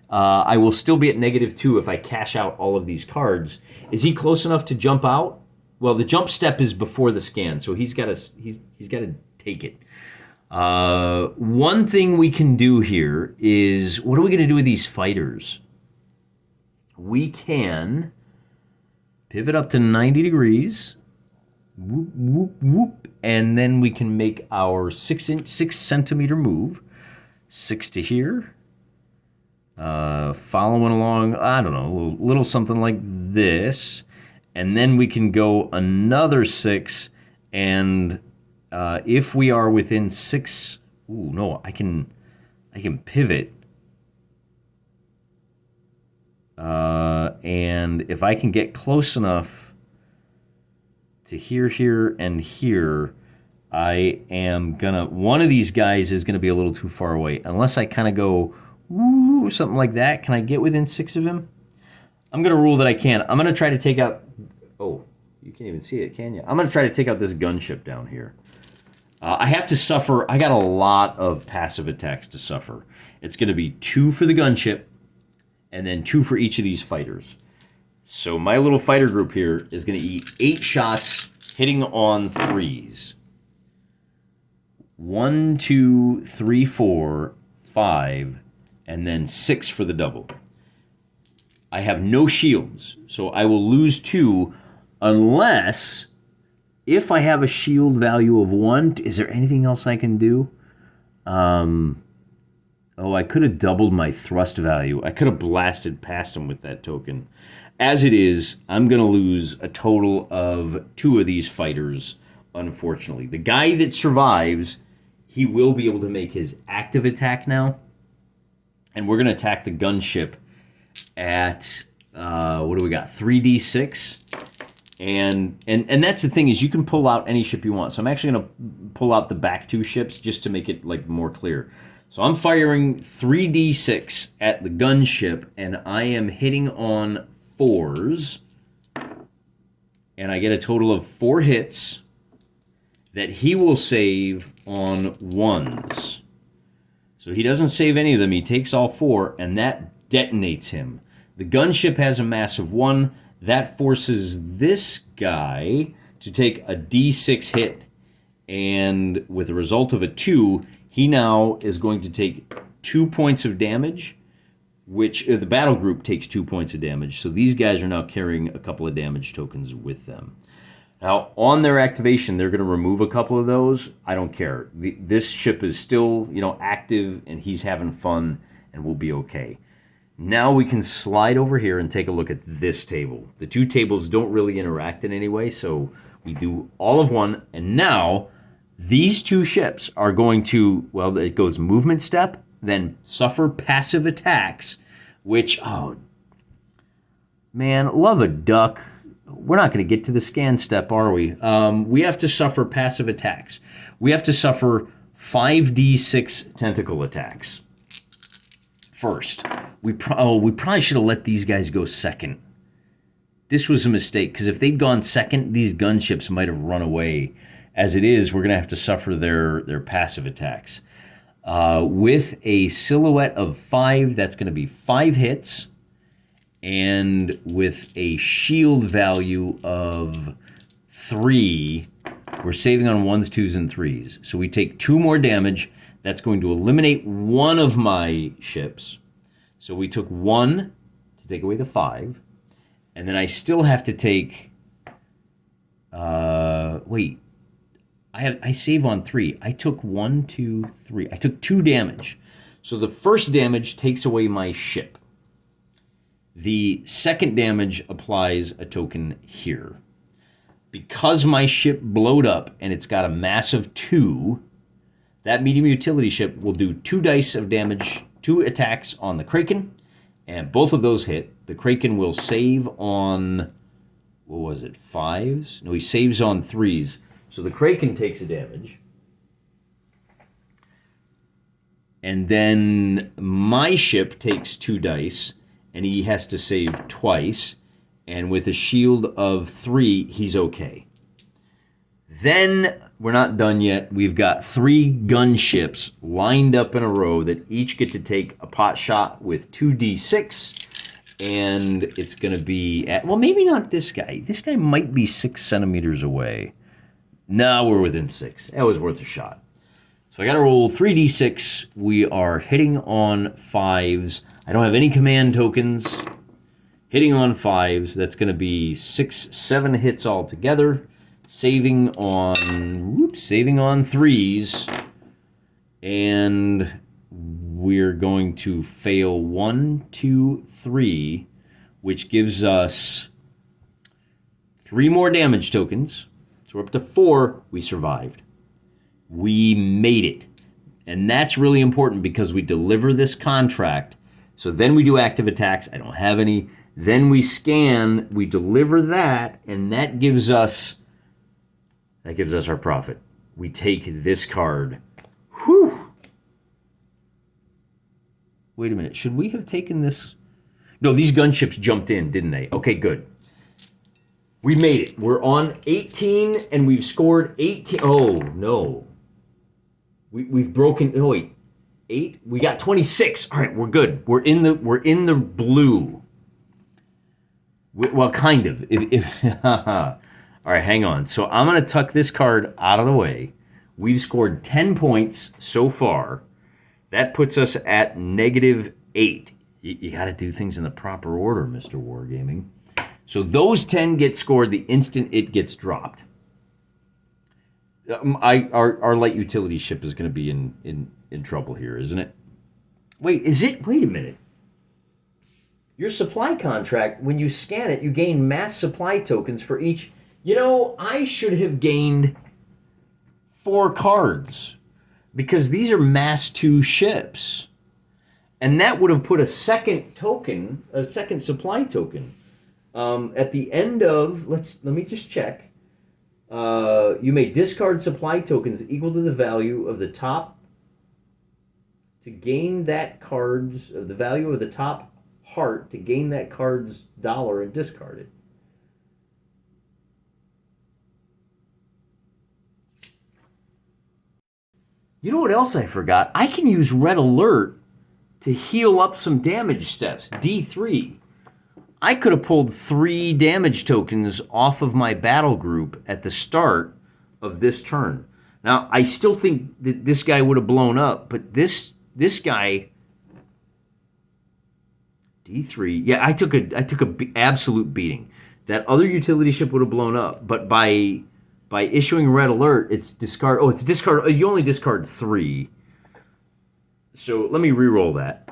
I will still be at -2 if I cash out all of these cards. Is he close enough to jump out? Well, the jump step is before the scan, so he's got to take it. One thing we can do here is, what are we going to do with these fighters? We can pivot up to 90 degrees. Whoop, whoop, whoop. And then we can make our 6 centimeter move. 6 to here. Following along, I don't know, a little something like this. And then we can go another 6. And if we are within 6... Ooh, no, I can pivot. And if I can get close enough to here, and here, I am gonna... One of these guys is gonna be a little too far away. Unless I kind of go, ooh, something like that. Can I get within 6 of him? I'm gonna rule that I can. I'm gonna try to take out... Oh, you can't even see it, can you? I'm gonna try to take out this gunship down here. I have to suffer... I got a lot of passive attacks to suffer. It's gonna be 2 for the gunship, and then 2 for each of these fighters. So my little fighter group here is going to eat 8 shots, hitting on 3s. 1, 2, 3, 4, 5, and then 6 for the double. I have no shields, so I will lose 2 unless, if I have a shield value of 1, is there anything else I can do? Oh, I could have doubled my thrust value. I could have blasted past him with that token. As it is, I'm going to lose a total of 2 of these fighters, unfortunately. The guy that survives, he will be able to make his active attack now. And we're going to attack the gunship at, what do we got, 3d6. And that's the thing, is you can pull out any ship you want. So I'm actually going to pull out the back 2 ships just to make it like more clear. So I'm firing 3d6 at the gunship, and I am hitting on 4s. And I get a total of 4 hits that he will save on 1s. So he doesn't save any of them. He takes all 4, and that detonates him. The gunship has a mass of 1. That forces this guy to take a d6 hit. And with a result of a 2, he now is going to take 2 points of damage, which the battle group takes 2 points of damage. So these guys are now carrying a couple of damage tokens with them. Now, on their activation, they're going to remove a couple of those. I don't care. This ship is still, active, and he's having fun, and we'll be okay. Now we can slide over here and take a look at this table. The 2 tables don't really interact in any way, so we do all of one, and now these 2 ships are going to, well, it goes movement step, then suffer passive attacks, which, oh, man, love a duck. We're not going to get to the scan step, are we? We have to suffer passive attacks. We have to suffer 5d6 tentacle attacks first. we probably should have let these guys go second. This was a mistake, because if they'd gone second, these gunships might have run away. As it is, we're going to have to suffer their passive attacks. With a silhouette of 5, that's going to be 5 hits. And with a shield value of 3, we're saving on 1s, 2s, and 3s. So we take 2 more damage. That's going to eliminate one of my ships. So we took 1 to take away the 5. And then I still have to take... wait. I save on 3. I took 1, 2, 3. I took 2 damage. So the first damage takes away my ship. The second damage applies a token here. Because my ship blowed up and it's got a massive 2, that medium utility ship will do 2 dice of damage, 2 attacks on the Kraken, and both of those hit. The Kraken will save on, what was it, 5s? No, he saves on 3s. So the Kraken takes a damage. And then my ship takes 2 dice, and he has to save twice. And with a shield of 3, he's okay. Then, we're not done yet. We've got 3 gunships lined up in a row that each get to take a pot shot with 2d6. And it's going to be at, well, maybe not this guy. This guy might be 6 centimeters away. No, we're within 6. That was worth a shot. So I got to roll 3d6. We are hitting on 5s. I don't have any command tokens. Hitting on 5s. That's going to be 6, 7 hits altogether. Saving on 3s. And we're going to fail 1, 2, 3, which gives us 3 more damage tokens. So we're up to 4. We survived. We made it. And that's really important because we deliver this contract. So then we do active attacks. I don't have any. Then we scan. We deliver that. And that gives us our profit. We take this card. Whew. Wait a minute. Should we have taken this? No, these gunships jumped in, didn't they? Okay, good. We made it. We're on 18, and we've scored 18. Oh, no. We've broken. Oh, wait. 8? We got 26. All right, we're good. We're in the blue. Well, kind of. All right, hang on. So I'm going to tuck this card out of the way. We've scored 10 points so far. That puts us at -8. You got to do things in the proper order, Mr. Wargaming. So those 10 get scored the instant it gets dropped. Our light utility ship is going to be in trouble here, isn't it? Wait, is it? Wait a minute. Your supply contract, when you scan it, you gain mass supply tokens for each. You know, I should have gained 4 cards because these are mass 2 ships. And that would have put a second supply token. At the end of, let me just check. You may discard supply tokens equal to the value of the top to gain that card's, the value of the top heart to gain that card's dollar and discard it. You know what else I forgot? I can use Red Alert to heal up some damage steps, D3. I could have pulled 3 damage tokens off of my battle group at the start of this turn. Now, I still think that this guy would have blown up, but this guy, D3, yeah, I took a absolute beating. That other utility ship would have blown up, but by issuing Red Alert, it's discard. Oh, it's discard. You only discard 3. So let me re-roll that.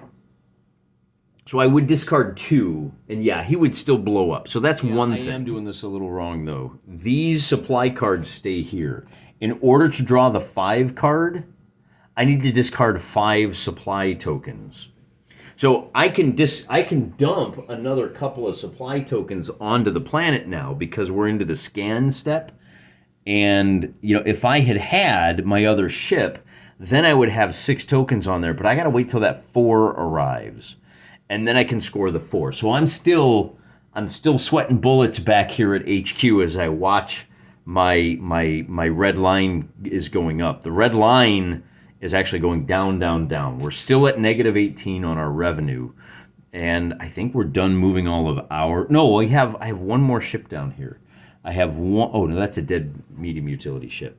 So I would discard 2, and yeah, he would still blow up. So that's one thing. I am doing this a little wrong, though. These supply cards stay here. In order to draw the 5 card, I need to discard 5 supply tokens. So I can dump another couple of supply tokens onto the planet now because we're into the scan step. And, you know, if I had my other ship, then I would have 6 tokens on there. But I got to wait till that 4 arrives. and then I can score the 4. So I'm still sweating bullets back here at HQ as I watch my red line is going up. The red line is actually going down, down, down. We're still at negative 18 on our revenue, and I think we're done moving all of our. No, I have one more ship down here. I have one. Oh no, that's a dead medium utility ship.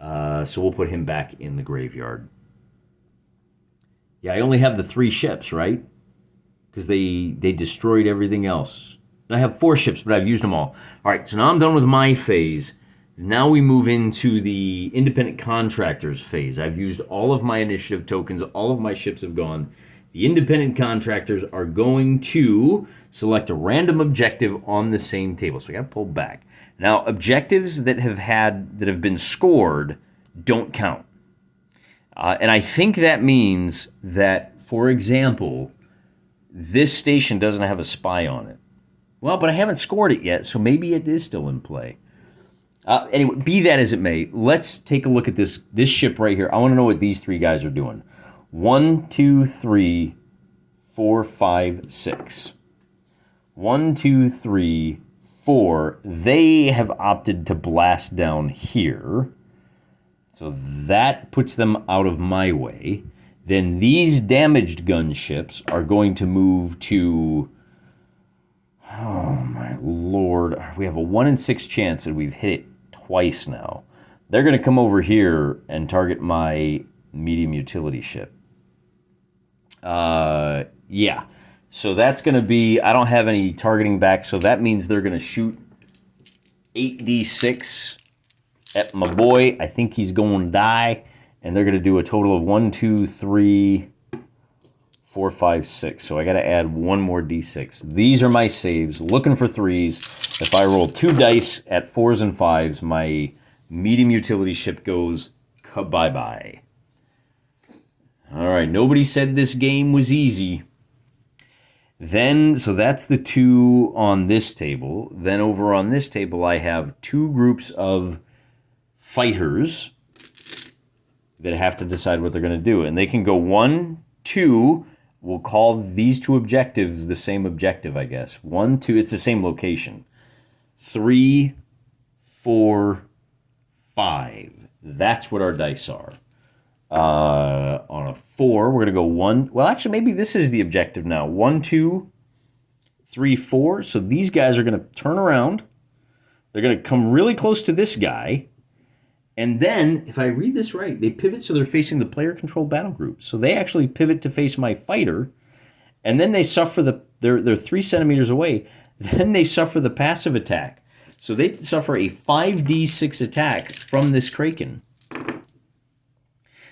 So we'll put him back in the graveyard. Yeah, I only have the 3 ships, right? Because they destroyed everything else. I have 4 ships, but I've used them all. All right, so now I'm done with my phase. Now we move into the independent contractors phase. I've used all of my initiative tokens. All of my ships have gone. The independent contractors are going to select a random objective on the same table. So I got to pull back. Now, objectives that have been scored don't count. And I think that means that, for example, this station doesn't have a spy on it. Well, but I haven't scored it yet, so maybe it is still in play. Anyway, be that as it may, let's take a look at this ship right here. I want to know what these 3 guys are doing. 1, 2, 3, 4, 5, 6. 1, 2, 3, 4. They have opted to blast down here. So that puts them out of my way. Then these damaged gunships are going to move to... Oh, my lord. We have a 1 in 6 chance that we've hit it twice now. They're going to come over here and target my medium utility ship. Yeah. So that's going to be... I don't have any targeting back, so that means they're going to shoot 8d6 at my boy. I think he's going to die. And they're going to do a total of 1, 2, 3, 4, 5, 6. So I got to add 1 more d6. These are my saves. Looking for 3s. If I roll 2 dice at 4s and 5s, my medium utility ship goes bye-bye. All right. Nobody said this game was easy. Then, so that's the 2 on this table. Then over on this table, I have 2 groups of fighters that have to decide what they're going to do. And they can go 1, 2. We'll call these 2 objectives the same objective, I guess. 1, 2. It's the same location. 3, 4, 5. That's what our dice are. On a 4, we're going to go 1. Well, actually, maybe this is the objective now. 1, 2, 3, 4. So these guys are going to turn around. They're going to come really close to this guy. And then, if I read this right, they pivot so they're facing the player-controlled battle group. So they actually pivot to face my fighter, and then they suffer they're 3 centimeters away. Then they suffer the passive attack. So they suffer a 5d6 attack from this Kraken.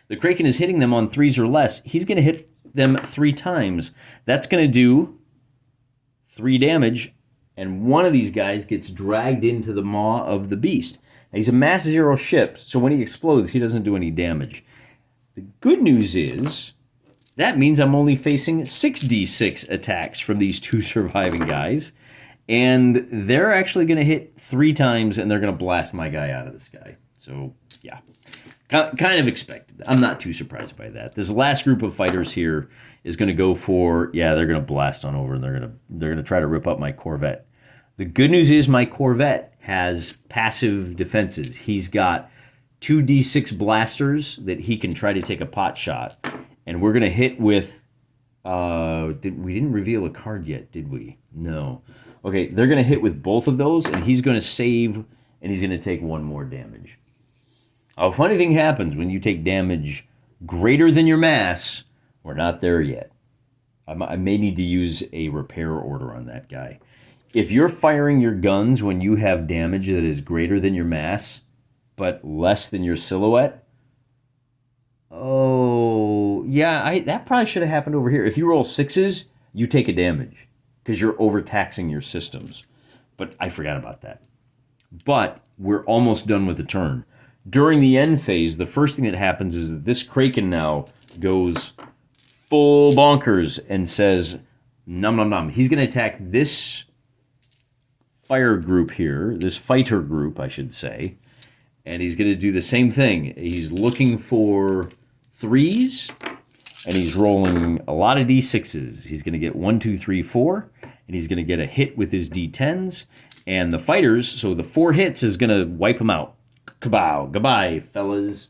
The Kraken is hitting them on 3s or less. He's going to hit them 3 times. That's going to do 3 damage, and one of these guys gets dragged into the maw of the beast. He's a mass 0 ship, so when he explodes, he doesn't do any damage. The good news is, that means I'm only facing 6d6 attacks from these 2 surviving guys, and they're actually going to hit 3 times, and they're going to blast my guy out of the sky. So, yeah, kind of expected. I'm not too surprised by that. This last group of fighters here is going to go for, yeah, they're going to blast on over, and they're going to try to rip up my Corvette. The good news is my Corvette has passive defenses. He's got 2d6 blasters that he can try to take a pot shot. And we're going to hit with... we didn't reveal a card yet, did we? No. Okay, they're going to hit with both of those, and he's going to save, and he's going to take 1 more damage. A funny thing happens when you take damage greater than your mass. We're not there yet. I may need to use a repair order on that guy. If you're firing your guns when you have damage that is greater than your mass, but less than your silhouette, oh, yeah, that probably should have happened over here. If you roll 6s, you take a damage because you're overtaxing your systems. But I forgot about that. But we're almost done with the turn. During the end phase, the first thing that happens is that this Kraken now goes full bonkers and says, num num num. He's going to attack this fire group here, this fighter group, I should say, and he's going to do the same thing. He's looking for 3s, And he's rolling a lot of D6s. He's going to get 1, 2, 3, 4. And he's going to get a hit with his D10s. And the fighters, so the 4 hits is going to wipe him out. Kabow. Goodbye, fellas.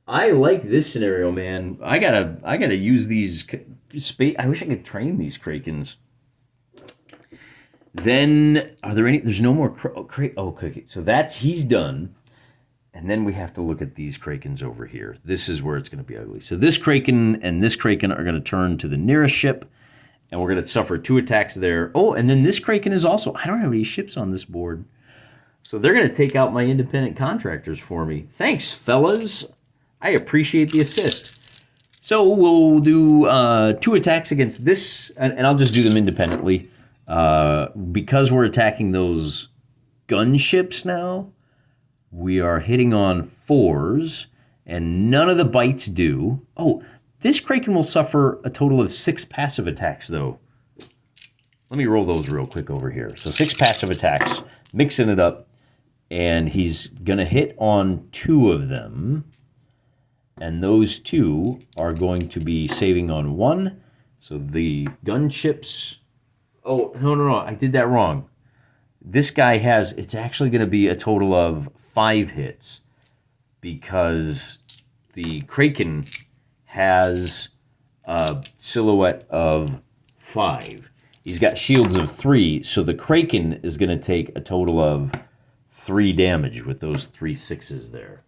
I like this scenario, man. I gotta use these space. I wish I could train these Krakens. Then, are there any? There's no more. Okay. So he's done. And then we have to look at these Krakens over here. This is where it's going to be ugly. So this Kraken and this Kraken are going to turn to the nearest ship. And we're going to suffer 2 attacks there. Oh, and then this Kraken is also... I don't have any ships on this board. So they're going to take out my independent contractors for me. Thanks, fellas. I appreciate the assist. So we'll do 2 attacks against this. And I'll just do them independently. Because we're attacking those gunships now, we are hitting on 4s. And none of the bites do. Oh, this Kraken will suffer a total of 6 passive attacks, though. Let me roll those real quick over here. So 6 passive attacks, mixing it up. And he's going to hit on 2 of them. And those 2 are going to be saving on 1. So the gunships... Oh, no. I did that wrong. This guy has... It's actually going to be a total of 5 hits. Because the Kraken has a silhouette of 5. He's got shields of 3, so the Kraken is going to take a total of 3 damage with those 3 6s there.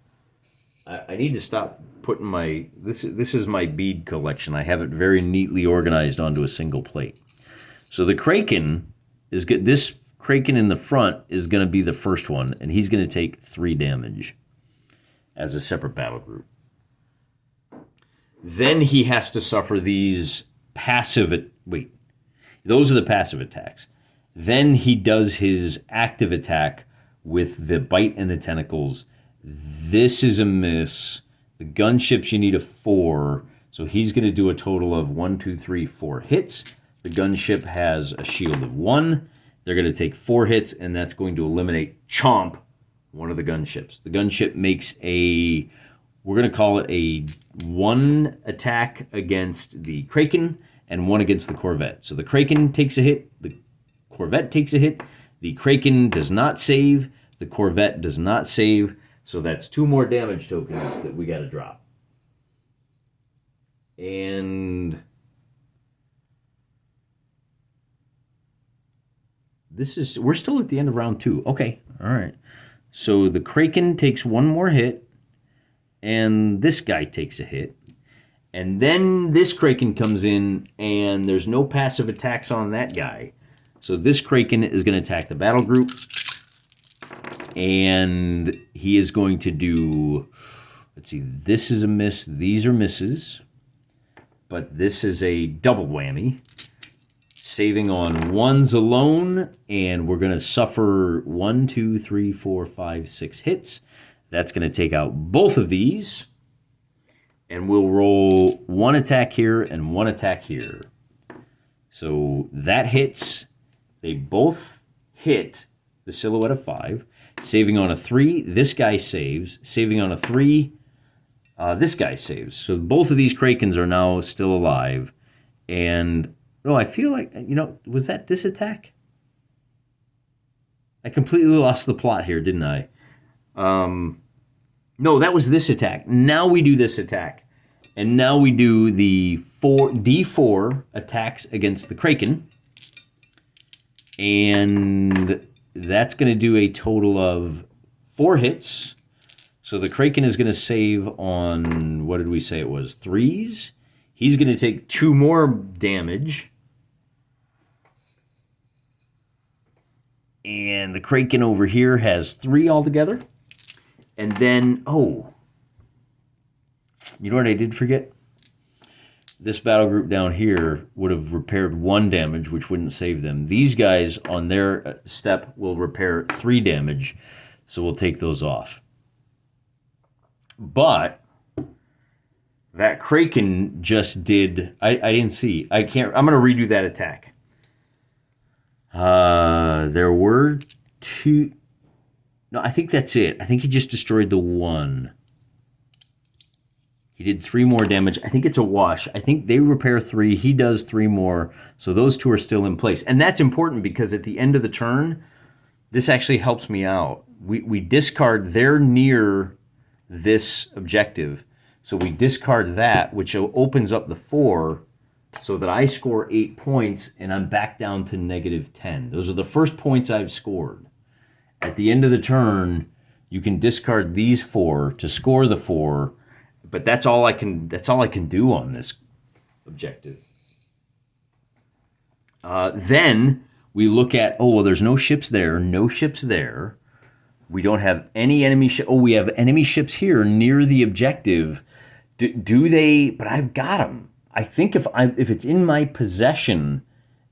I need to stop putting my... This is my bead collection. I have it very neatly organized onto a single plate. So the Kraken is good. This Kraken in the front is going to be the first one, and he's going to take 3 damage as a separate battle group. Then he has to suffer these passive... Wait. Those are the passive attacks. Then he does his active attack with the bite and the tentacles. This is a miss. The gunships, you need a 4. So he's going to do a total of 1, 2, 3, 4 hits. The gunship has a shield of 1. They're going to take 4 hits, and that's going to eliminate Chomp, one of the gunships. The gunship makes a... We're going to call it a 1 attack against the Kraken and 1 against the Corvette. So the Kraken takes a hit, the Corvette takes a hit, the Kraken does not save, the Corvette does not save, so that's 2 more damage tokens that we got to drop. And we're still at the end of round 2. Okay, all right. So the Kraken takes 1 more hit, and this guy takes a hit. And then this Kraken comes in, and there's no passive attacks on that guy. So this Kraken is going to attack the battle group. And he is going to do... Let's see, this is a miss. These are misses. But this is a double whammy. Saving on 1s alone. And we're going to suffer 1, 2, 3, 4, 5, 6 hits. That's going to take out both of these. And we'll roll 1 attack here and 1 attack here. So that hits. They both hit the silhouette of 5. Saving on a 3. This guy saves. Saving on a 3. This guy saves. So both of these Krakens are now still alive. And, I feel like, was that this attack? I completely lost the plot here, didn't I? No, that was this attack. Now we do this attack. And now we do the D4 attacks against the Kraken. And that's going to do a total of 4 hits. So the Kraken is going to save on, what did we say it was, 3s? He's going to take 2 more damage. And the Kraken over here has 3 altogether. And then, you know what I did forget? This battle group down here would have repaired 1 damage, which wouldn't save them. These guys on their step will repair 3 damage, so we'll take those off. But that Kraken just did... I didn't see. I'm going to redo that attack. There were 2... No, I think that's it. I think he just destroyed the 1. He did 3 more damage. I think it's a wash. I think they repair 3. He does 3 more. So those 2 are still in place. And that's important because at the end of the turn, this actually helps me out. We discard, they're near this objective. So we discard that, which opens up the 4 so that I score 8 points and I'm back down to -10. Those are the first points I've scored. At the end of the turn, you can discard these 4 to score the 4. But that's all I can do on this objective. Then we look at, oh, well, there's no ships there. No ships there. We don't have any enemy ships. Oh, we have enemy ships here near the objective. Do they? But I've got them. I think if it's in my possession,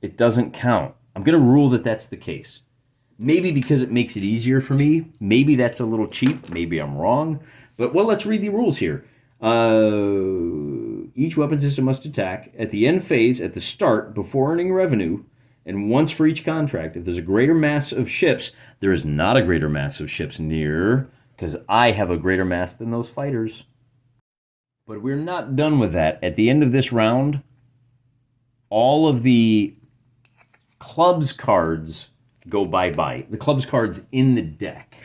it doesn't count. I'm going to rule that that's the case. Maybe because it makes it easier for me. Maybe that's a little cheap. Maybe I'm wrong. But, well, let's read the rules here. Each weapon system must attack at the end phase, at the start, before earning revenue, and once for each contract. If there's a greater mass of ships, there is not a greater mass of ships near, because I have a greater mass than those fighters. But we're not done with that. At the end of this round, all of the clubs cards go bye-bye. The clubs cards in the deck.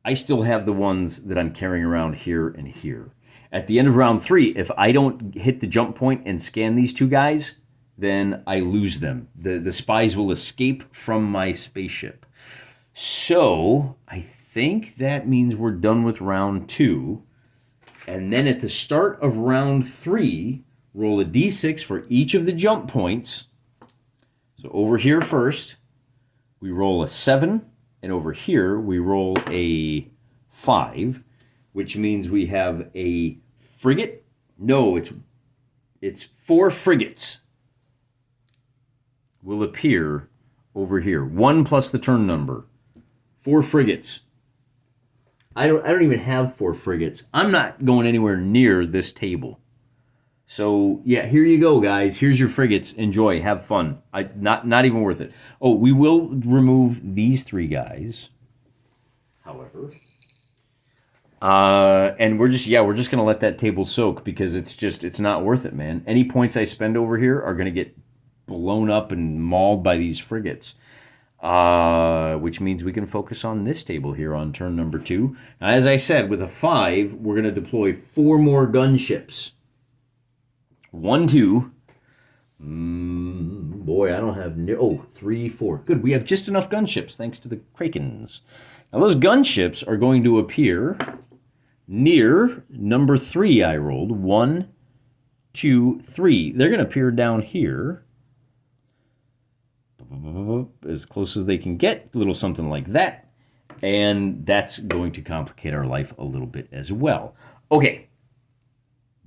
I still have the ones that I'm carrying around here and here. At the end of round 3, if I don't hit the jump point and scan these 2 guys, then I lose them. The spies will escape from my spaceship. So I think that means we're done with round 2. And then at the start of round 3, roll a d6 for each of the jump points. So over here first, we roll a 7. And over here, we roll a 5, which means we have a frigate. No, it's 4 frigates will appear over here. 1 plus the turn number. 4 frigates. I don't even have 4 frigates. I'm not going anywhere near this table. So, yeah, here you go, guys. Here's your frigates. Enjoy. Have fun. Not even worth it. Oh, we will remove these 3 guys, however. And we're just going to let that table soak because it's not worth it, man. Any points I spend over here are going to get blown up and mauled by these frigates. Which means we can focus on this table here on turn number 2. Now, as I said, with a 5, we're going to deploy 4 more gunships. 1, 2. Boy, I don't have 3, 4. Good, we have just enough gunships thanks to the Krakens. Now those gunships are going to appear near number 3 I rolled. 1, 2, 3. They're going to appear down here. As close as they can get, a little something like that. And that's going to complicate our life a little bit as well. Okay.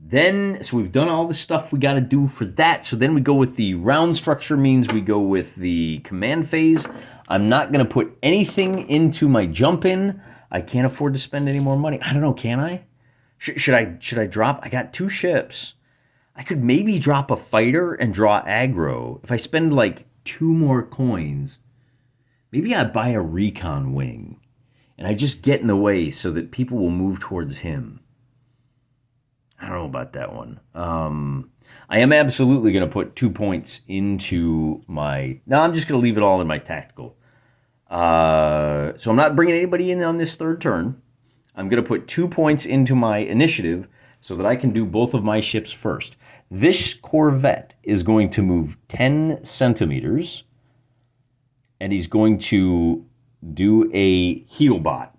Then, so we've done all the stuff we got to do for that. So then we go with the round structure, means we go with the command phase. I'm not going to put anything into my jump in. I can't afford to spend any more money. I don't know, can I? Should I drop? I got 2 ships. I could maybe drop a fighter and draw aggro. If I spend like 2 more coins, maybe I buy a recon wing and I just get in the way so that people will move towards him. I don't know about that one. I am absolutely going to put 2 points into my... No, I'm just going to leave it all in my tactical. So I'm not bringing anybody in on this 3rd turn. I'm going to put 2 points into my initiative so that I can do both of my ships first. This Corvette is going to move 10 centimeters, and he's going to do a heal bot.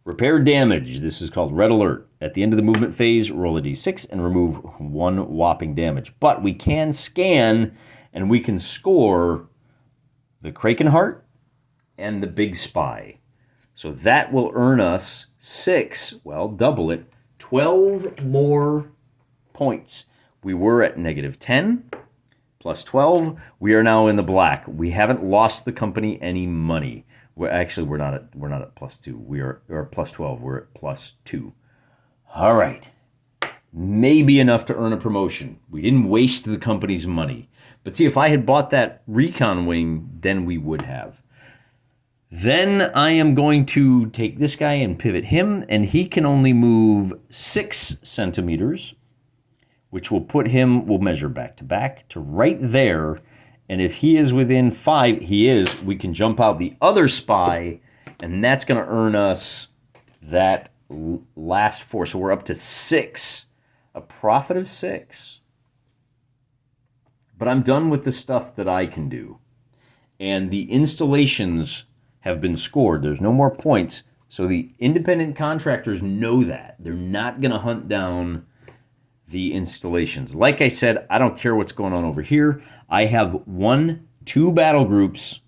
Repair damage. This is called Red Alert. At the end of the movement phase, roll a d6 and remove 1 whopping damage. But we can scan and we can score the Kraken Heart and the Big Spy. So that will earn us 6, well, double it, 12 more points. We were at -10 plus 12. We are now in the black. We haven't lost the company any money. We're not at +2. We are at +12. We're at +2. All right. Maybe enough to earn a promotion. We didn't waste the company's money. But see, if I had bought that recon wing, then we would have. Then I am going to take this guy and pivot him, and he can only move 6 centimeters, which will put him, we'll measure back to right there. And if he is within 5, he is, we can jump out the other spy, and that's going to earn us that last 4. So we're up to 6, a profit of 6. But I'm done with the stuff that I can do. And the installations have been scored. There's no more points. So the independent contractors know that. They're not going to hunt down the installations. Like I said, I don't care what's going on over here. I have 2 battle groups.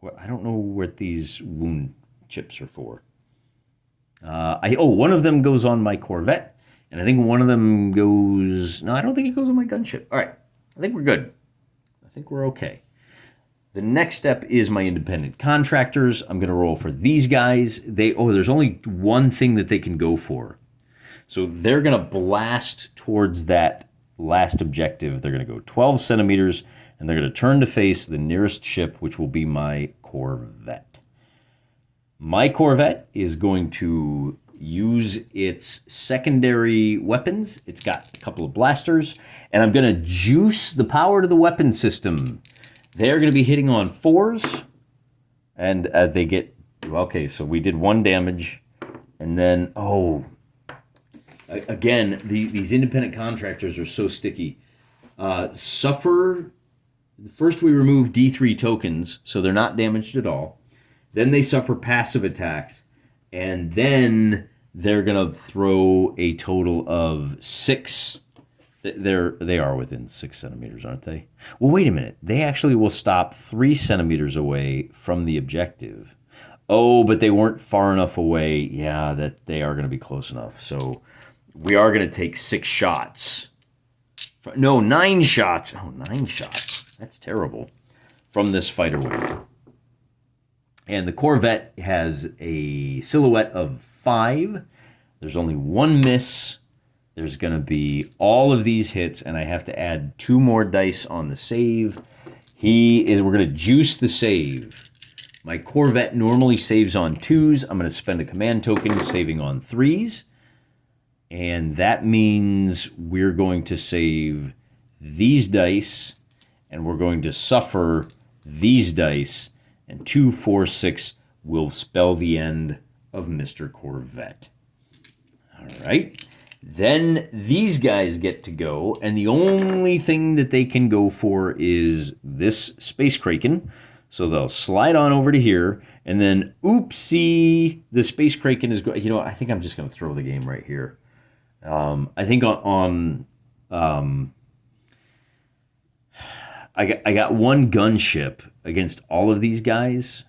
Well, I don't know what these wound chips are for. One of them goes on my Corvette, and I think one of them goes... No, I don't think it goes on my gunship. All right, I think we're good. I think we're okay. The next step is my independent contractors. I'm going to roll for these guys. There's only one thing that they can go for. So they're going to blast towards that last objective. They're going to go 12 centimeters, and they're going to turn to face the nearest ship, which will be my Corvette. My Corvette is going to use its secondary weapons. It's got a couple of blasters, and I'm going to juice the power to the weapon system. They're going to be hitting on 4s, and they get... Okay, so we did 1 damage, and then... Again, these independent contractors are so sticky. Suffer... First we remove D3 tokens, so they're not damaged at all. Then they suffer passive attacks, and then they're going to throw a total of 6... They are within 6 centimeters, aren't they? Well, wait a minute. They actually will stop 3 centimeters away from the objective. Oh, but they weren't far enough away. Yeah, that they are going to be close enough. So we are going to take 6 shots. No, 9 shots. Oh, 9 shots. That's terrible. From this fighter wing. And the Corvette has a silhouette of 5. There's only 1 miss. There's going to be all of these hits, and I have to add 2 more dice on the save. We're going to juice the save. My Corvette normally saves on 2s. I'm going to spend a command token saving on 3s. And that means we're going to save these dice, and we're going to suffer these dice. And 2, 4, 6 will spell the end of Mr. Corvette. All right. Then these guys get to go, and the only thing that they can go for is this Space Kraken. So they'll slide on over to here, and then, oopsie, the Space Kraken is going... I think I'm just going to throw the game right here. I think I got 1 gunship against all of these guys.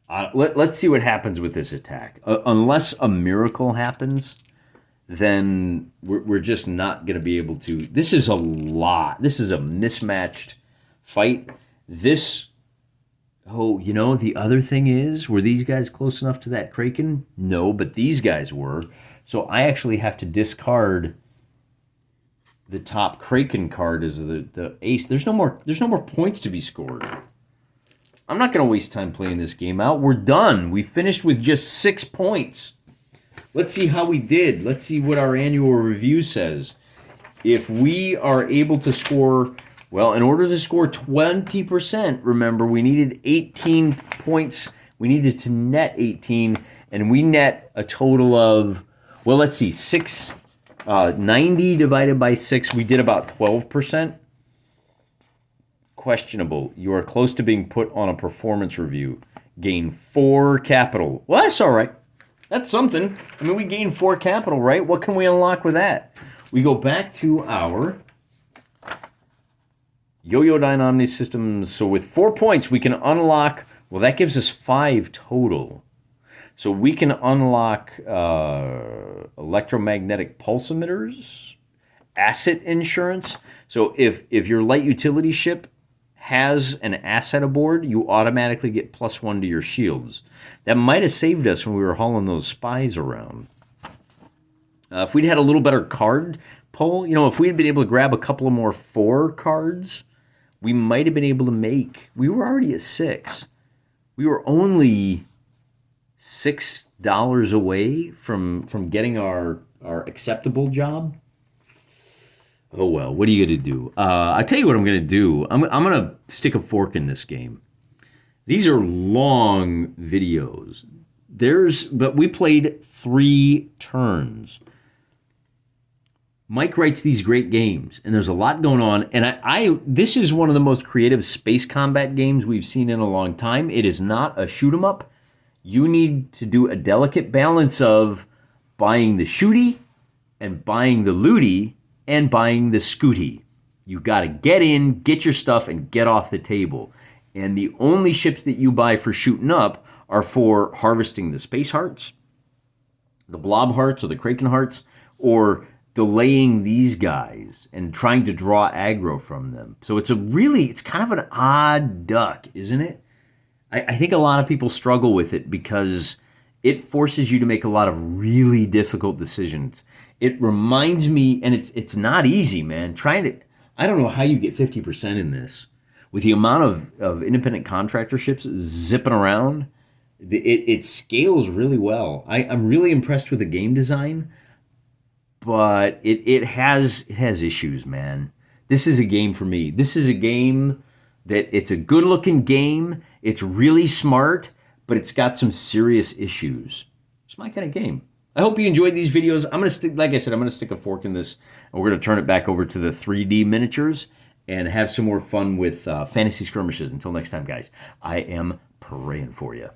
Let's see what happens with this attack. Unless a miracle happens... then we're just not going to be able to... This is a lot. This is a mismatched fight. The other thing is, were these guys close enough to that Kraken? No, but these guys were. So I actually have to discard the top Kraken card as the ace. There's no more points to be scored. I'm not going to waste time playing this game out. We're done. We finished with just 6 points. Let's see how we did. Let's see what our annual review says. If we are able to score, well, in order to score 20%, remember, we needed 18 points. We needed to net 18, and we net a total of, well, let's see, 90 divided by 6, we did about 12%. Questionable. You are close to being put on a performance review. Gain 4 capital. Well, that's all right. That's something. I mean, we gained 4 capital, right? What can we unlock with that? We go back to our Yo-Yo Dynamic Systems. So with 4 points, we can unlock... Well, that gives us 5 total. So we can unlock electromagnetic pulse emitters, asset insurance. So if your light utility ship has an asset aboard, you automatically get +1 to your shields. That might have saved us when we were hauling those spies around. If we'd had a little better card pull, if we'd been able to grab a couple of more 4 cards, we might have been able to make... We were already at 6. We were only $6 away from getting our acceptable job. Oh well, what are you gonna do? I tell you what I'm gonna do. I'm gonna stick a fork in this game. These are long videos. But we played 3 turns. Mike writes these great games, and there's a lot going on. And this is one of the most creative space combat games we've seen in a long time. It is not a shoot 'em up. You need to do a delicate balance of buying the shooty and buying the looty and buying the scooty. You got to get in, get your stuff, and get off the table. And the only ships that you buy for shooting up are for harvesting the space hearts, the blob hearts or the kraken hearts, or delaying these guys and trying to draw aggro from them. So it's kind of an odd duck, isn't it? I think a lot of people struggle with it because it forces you to make a lot of really difficult decisions. It reminds me, and it's not easy, man. I don't know how you get 50% in this. With the amount of independent contractor ships zipping around, it scales really well. I'm really impressed with the game design, but it has issues, man. This is a game for me. This is a game that it's a good-looking game. It's really smart, but it's got some serious issues. It's my kind of game. I hope you enjoyed these videos. I'm gonna stick a fork in this, and we're gonna turn it back over to the 3D miniatures and have some more fun with fantasy skirmishes. Until next time, guys, I am praying for you.